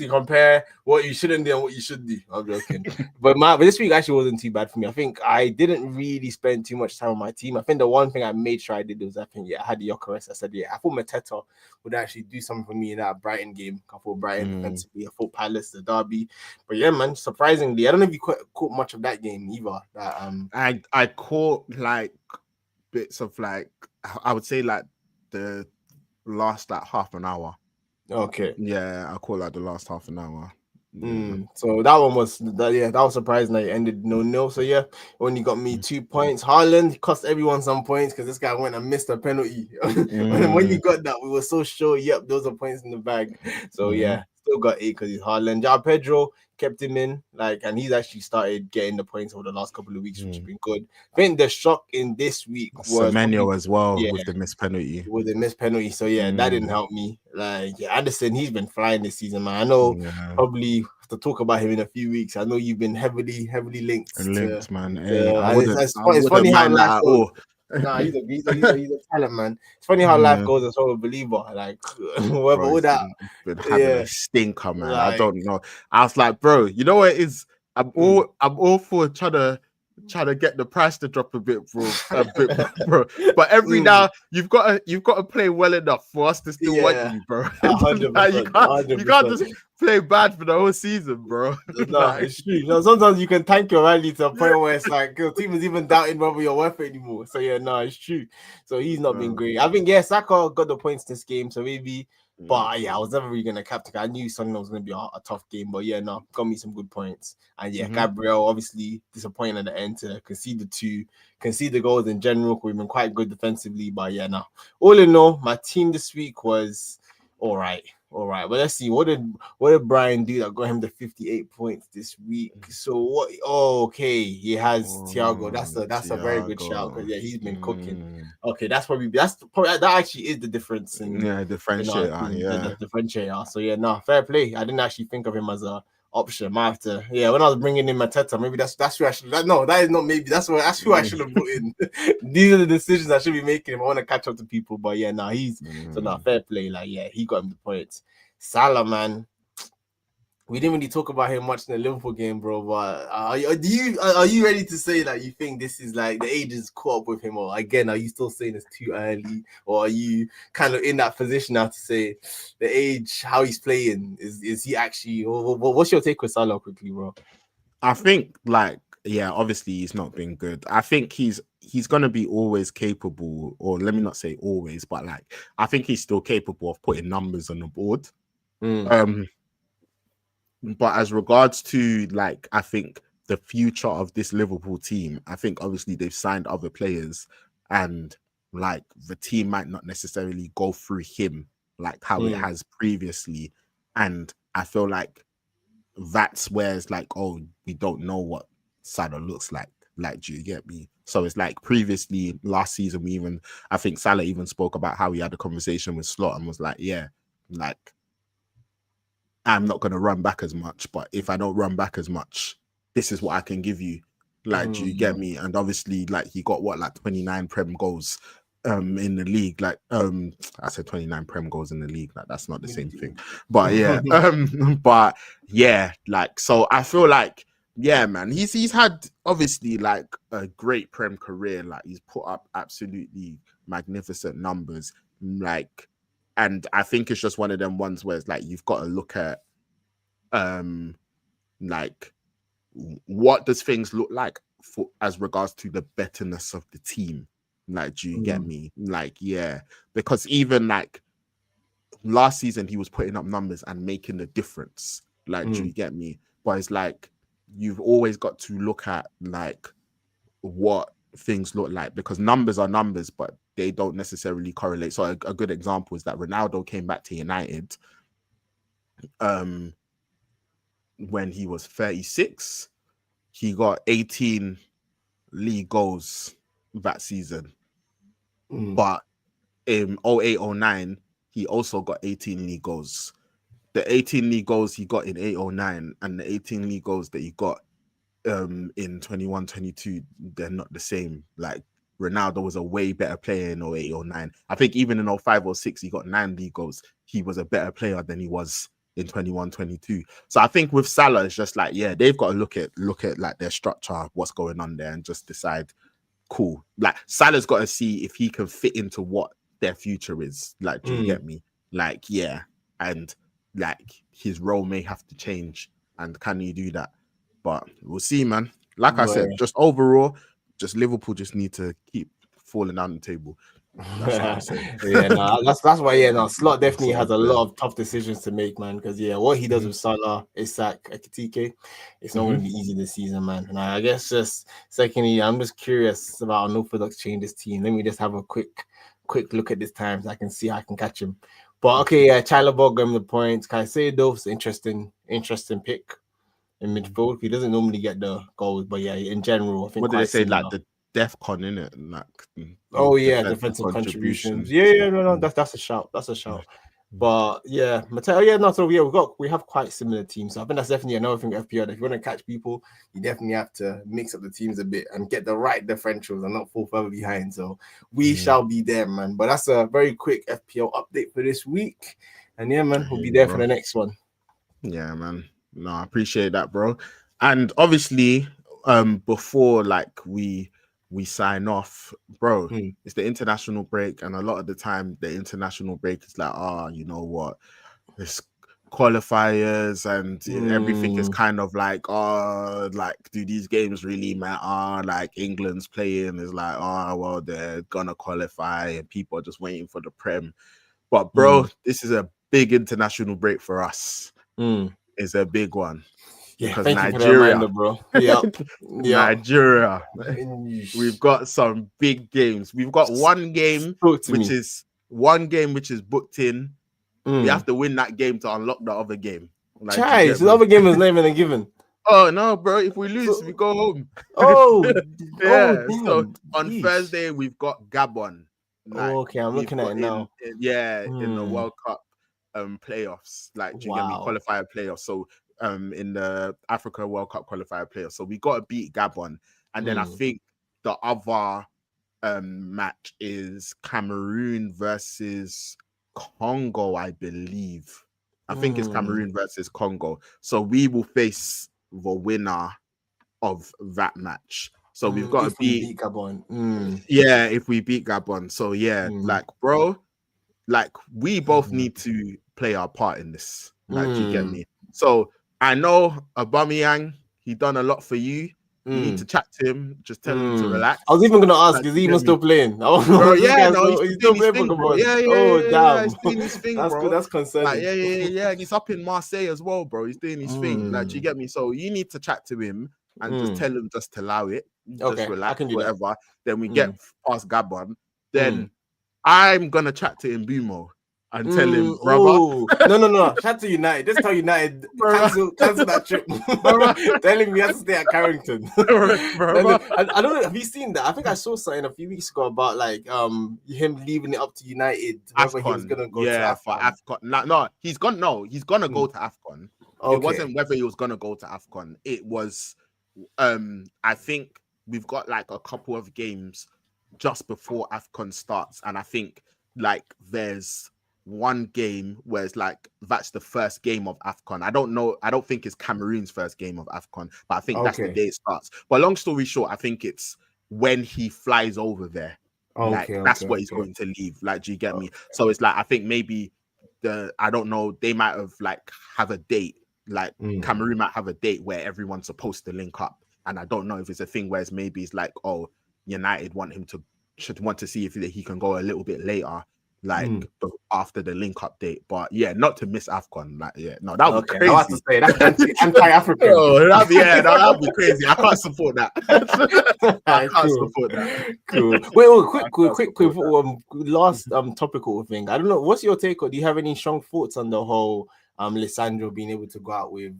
compare what you shouldn't do and what you should do. I'm joking. but this week actually wasn't too bad for me. I think I didn't really spend too much time on my team. I think the one thing I made sure I did was I had the Yokeres. I said, yeah, I thought Mateta would actually do something for me in that Brighton game. I thought Brighton defensively, I thought Palace, the derby. But yeah, man, surprisingly, I don't know if you caught much of that game either. That I caught like bits of like, I would say like the last like half an hour. Okay. Yeah, I call like the last half an hour. So that one was that was surprising that it ended 0-0. So yeah, only got me 2 points. Haaland cost everyone some points because this guy went and missed a penalty. When you got that, we were so sure. Yep, those are points in the bag. So yeah, still got 8 because he's Haaland. Ja Pedro kept him in, and he's actually started getting the points over the last couple of weeks, which has been good. I think the shock in this week was Semenyo as well with the missed penalty. So yeah, that didn't help me. Anderson, he's been flying this season, man. I know probably have to talk about him in a few weeks. I know you've been heavily linked, man. It's funny how life goes. Nah, he's a talent, man. It's funny how life goes as well with Believer. All that been having a stinker, man. I don't know. I was like, bro, you know what it is? I'm all for trying to get the price to drop a bit, bro. But every now you've got to play well enough for us to still want you, bro. 100%, you can't just play bad for the whole season, bro. No, it's true. Sometimes you can tank your rally to a point where it's like your team is even doubting whether you're worth it anymore. So yeah, no, it's true. So he's not been great. I think Saka got the points this game, so maybe. But yeah, I was never really gonna captain. I knew Sunderland was gonna be a tough game, but yeah, no, got me some good points. And yeah, Gabriel obviously disappointing at the end to concede the goals in general. We've been quite good defensively, but yeah, no. All in all, my team this week was all right. But let's see, what did Brian do that got him the 58 points this week? So what? Okay, he has Thiago. That's a very good shout because he's been cooking. Okay, that's probably that actually is the difference in differentiator. The differentiator. So yeah, no, fair play. I didn't actually think of him as a option. Might have to, when I was bringing in Mateta, maybe that's who I should. No, that is not maybe. That's who I should have put in. These are the decisions I should be making if I want to catch up to people. But yeah, he's fair play. He got him the points. Salah, man, we didn't really talk about him much in the Liverpool game, bro. But are you ready to say that you think this is like the age is caught up with him, or again, are you still saying it's too early, or are you kind of in that position now to say the age, how he's playing, is he actually? What's your take with Salah quickly, bro? I think obviously he's not been good. I think he's gonna be always capable, or let me not say always, but I think he's still capable of putting numbers on the board. But as regards to I think the future of this Liverpool team, I think obviously they've signed other players, and the team might not necessarily go through him how it has previously. And I feel like that's where it's we don't know what Salah looks like. Do you get me? So it's previously last season, I think Salah even spoke about how he had a conversation with Slot and was I'm not going to run back as much, but if I don't run back as much, this is what I can give you. Do you get me? And obviously, he got 29 Prem goals in the league. I said 29 Prem goals in the league. That's not the same thing. But yeah, so I feel man, he's had obviously a great Prem career. He's put up absolutely magnificent numbers. And I think it's just one of them ones where it's you've got to look at like what does things look like for as regards to the betterness of the team? Like, do you get me? Like, yeah, because even like last season he was putting up numbers and making the difference. Like, do you get me? But it's like you've always got to look at like what things look like, because numbers are numbers, but they don't necessarily correlate. So a good example is that Ronaldo came back to United when he was 36. He got 18 league goals that season. But in 08-09, he also got 18 league goals. The 18 league goals he got in 08-09 and the 18 league goals that he got in 21-22, they're not the same. Like, Ronaldo was a way better player in 08-09. I think even in 05-06, he got 9 league goals. He was a better player than he was in 21-22. So I think with Salah, it's just like, yeah, they've got to look at like their structure, what's going on there, and just decide, cool. Like, Salah's got to see if he can fit into what their future is. Like, do you get me? Like, yeah. And like his role may have to change. And can he do that? But we'll see, man. Like I said, just overall, just Liverpool just need to keep falling down the table. That's what I'm saying. Yeah, no, that's why. Yeah, no, Slot definitely has a lot of tough decisions to make, man. Because yeah, what he does with Salah, Isak, Ekitike, it's not going to be easy this season, man. And I guess just secondly, I'm just curious about unorthodox change this team. Let me just have a quick look at this time so I can see how I can catch him. But okay, yeah, Chalobah got him the points. Caicedo's interesting pick in midfield. He doesn't normally get the goals, but yeah, in general, I think. What did they say? Like the DEFCON, innit? Like, oh yeah, defensive contributions. Yeah, no, that's a shout. That's a shout. But yeah, Mateo, yeah, no, so yeah, we have quite similar teams. So I think that's definitely another thing with FPL. If you want to catch people, you definitely have to mix up the teams a bit and get the right differentials and not fall further behind. So we shall be there, man. But that's a very quick FPL update for this week. And yeah, man, we'll be there for the next one. Yeah, man. No, I appreciate that, bro. And obviously, before like we sign off, bro, it's the international break, and a lot of the time the international break is like, you know what, it's qualifiers and everything is kind of like, like, do these games really matter? Like, England's playing is like, well, they're gonna qualify and people are just waiting for the Prem. But bro, this is a big international break for us. It's a big one. Yeah, because thank Nigeria, you for the reminder, bro. Yep. Nigeria, we've got some big games. We've got one game which is booked in. We have to win that game to unlock the other game. Like, Chai, so the other game is not even a given. Oh no, bro! If we lose, we go home. Yeah. So on Thursday we've got Gabon. Like, okay, I'm looking at it now. In the World Cup playoffs, like, do you get me? Qualifier playoffs. So in the Africa World Cup qualifier playoffs. So we got to beat Gabon, and then I think the other match is Cameroon versus Congo, I believe. I think it's Cameroon versus Congo. So we will face the winner of that match. So we've got to beat Gabon. Yeah, if we beat Gabon. So yeah, like, bro, like, we both need to play our part in this. Like, do you get me? So I know Aubameyang, he done a lot for you. You need to chat to him. Just tell him to relax. I was even gonna ask, like, is he even still playing? Bro, he's still playing, bro. Yeah, damn. He's doing his thing, that's bro. Good. That's concerning. Like, yeah. He's up in Marseille as well, bro. He's doing his thing. Like, do you get me? So you need to chat to him and just tell him just to allow it. Just relax, whatever. That. Then we get past Gabon. Then I'm gonna chat to Mbumo and tell him, brother. No. Chat to United. Just tell United cancel that trip. Tell him he has to stay at Carrington. I don't know. Have you seen that? I think I saw something a few weeks ago about like him leaving it up to United. Whether he was gonna go to AFCON. For AFCON. He's gonna go to AFCON. Okay. It wasn't whether he was gonna go to AFCON. It was I think we've got like a couple of games just before AFCON starts, and I think like there's one game where it's like that's the first game of AFCON. I don't know. I don't think it's Cameroon's first game of AFCON, but I think that's the day it starts. But long story short, I think it's when he flies over there. That's what he's going to leave. Like, do you get me? So it's like, I think maybe I don't know, they might have like have a date like Cameroon might have a date where everyone's supposed to link up, and I don't know if it's a thing where it's like, oh, United should want to see if he can go a little bit later, like after the link up date. But yeah, not to miss AFCON. Like, yeah, no, that would be crazy. I was to say that's anti-African. Oh, that'd be crazy. I can't support that. I can't support that. Cool. Wait, quick. Last topical thing. I don't know. What's your take, or do you have any strong thoughts on the whole Lisandro being able to go out with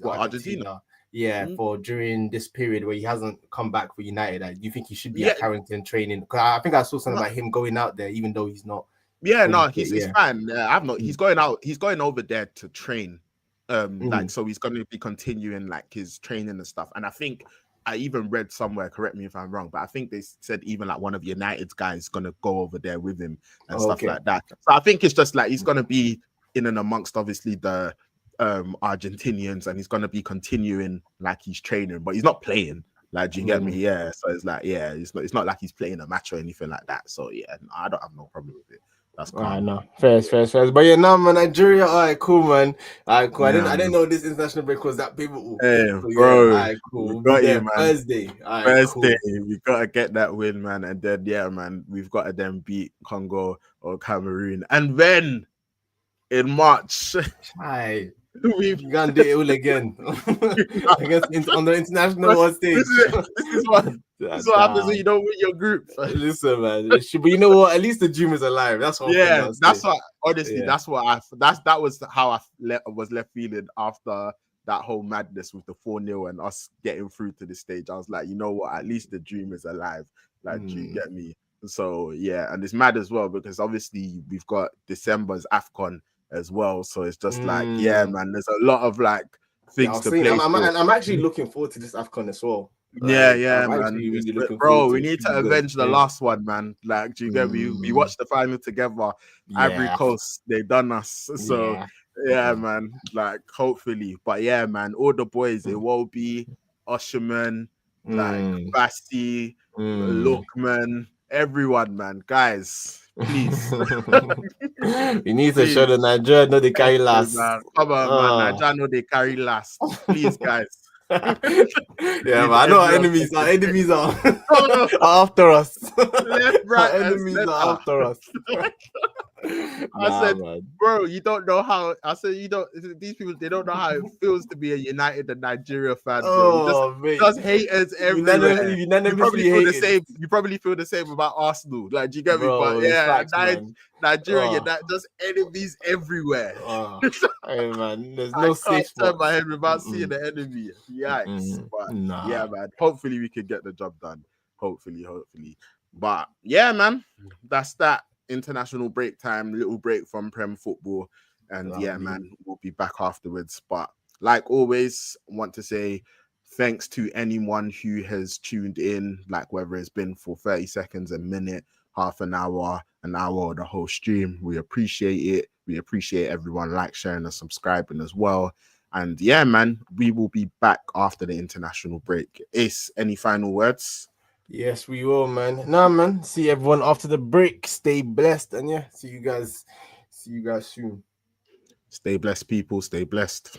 Argentina? Yeah, for during this period where he hasn't come back for United. Do you think he should be at Carrington training? Because I think I saw something about him going out there, even though he's not. Yeah, no, he's fine. I've not. He's going out. He's going over there to train. Like, so he's going to be continuing like his training and stuff. And I think I even read somewhere, correct me if I'm wrong, but I think they said even like one of United's guys going to go over there with him and stuff like that. So I think it's just like he's going to be in and amongst obviously the Argentinians, and he's going to be continuing like he's training, but he's not playing. Like, do you get me? Yeah. So it's like, yeah, it's not like he's playing a match or anything like that. So yeah, I don't have no problem with it. That's cool. I know. Fair. But yeah, now man, Nigeria. All right, cool, man. All right, cool. I didn't know this international break was that pivotal. Hey, bro. All right, cool. We got you, man. Thursday. All right, Thursday. Cool. We gotta get that win, man. And then man, we've got to then beat Congo or Cameroon, and then in March, we're gonna do it all again. I guess on the international stage. This is what happens when you don't win your group. Listen, man. But you know what? At least the dream is alive. That's what. Yeah, that's what. Honestly, that's what that was how I was left feeling after that whole madness with the 4-0 and us getting through to this stage. I was like, you know what? At least the dream is alive. Like, do you get me? So yeah, and it's mad as well because obviously we've got December's AFCON as well. So it's just like, yeah, man, there's a lot of like things to play. I'm actually looking forward to this AFCON as well. Yeah, man. Really bro, we need to avenge the last one, man. Like, do you get me? We watched the final together. Ivory Coast, they done us. So yeah, man. Like, hopefully. But yeah, man, all the boys, it will be Osherman, like Basti, Lookman, everyone, man. Guys, please. We need to show the Nigeria know they carry last. Man. Come on, man. Nigeria know they carry last. Please, guys. Yeah, but I know our enemies are after us. Left, right, our enemies are after us. I said, bro, you don't know how. I said, these people, they don't know how it feels to be a United and Nigeria fan, bro. Just haters everywhere. You probably feel the same about Arsenal. Like, do you get me? But yeah, Nigeria, just enemies everywhere. Hey, man, there's no safe turn my head without seeing the enemy. Yikes. But yeah, man, hopefully we can get the job done. Hopefully. But yeah, man, that's that. International break time, little break from Prem football, and man, we'll be back afterwards. But like always, I want to say thanks to anyone who has tuned in, like whether it's been for 30 seconds, a minute, half an hour, or the whole stream. We appreciate it. We appreciate everyone sharing, and subscribing as well. And yeah, man, we will be back after the international break. Ace, any final words? Yes, we will, man. Nah, man. See everyone after the break. Stay blessed, and see you guys soon. Stay blessed, people. Stay blessed.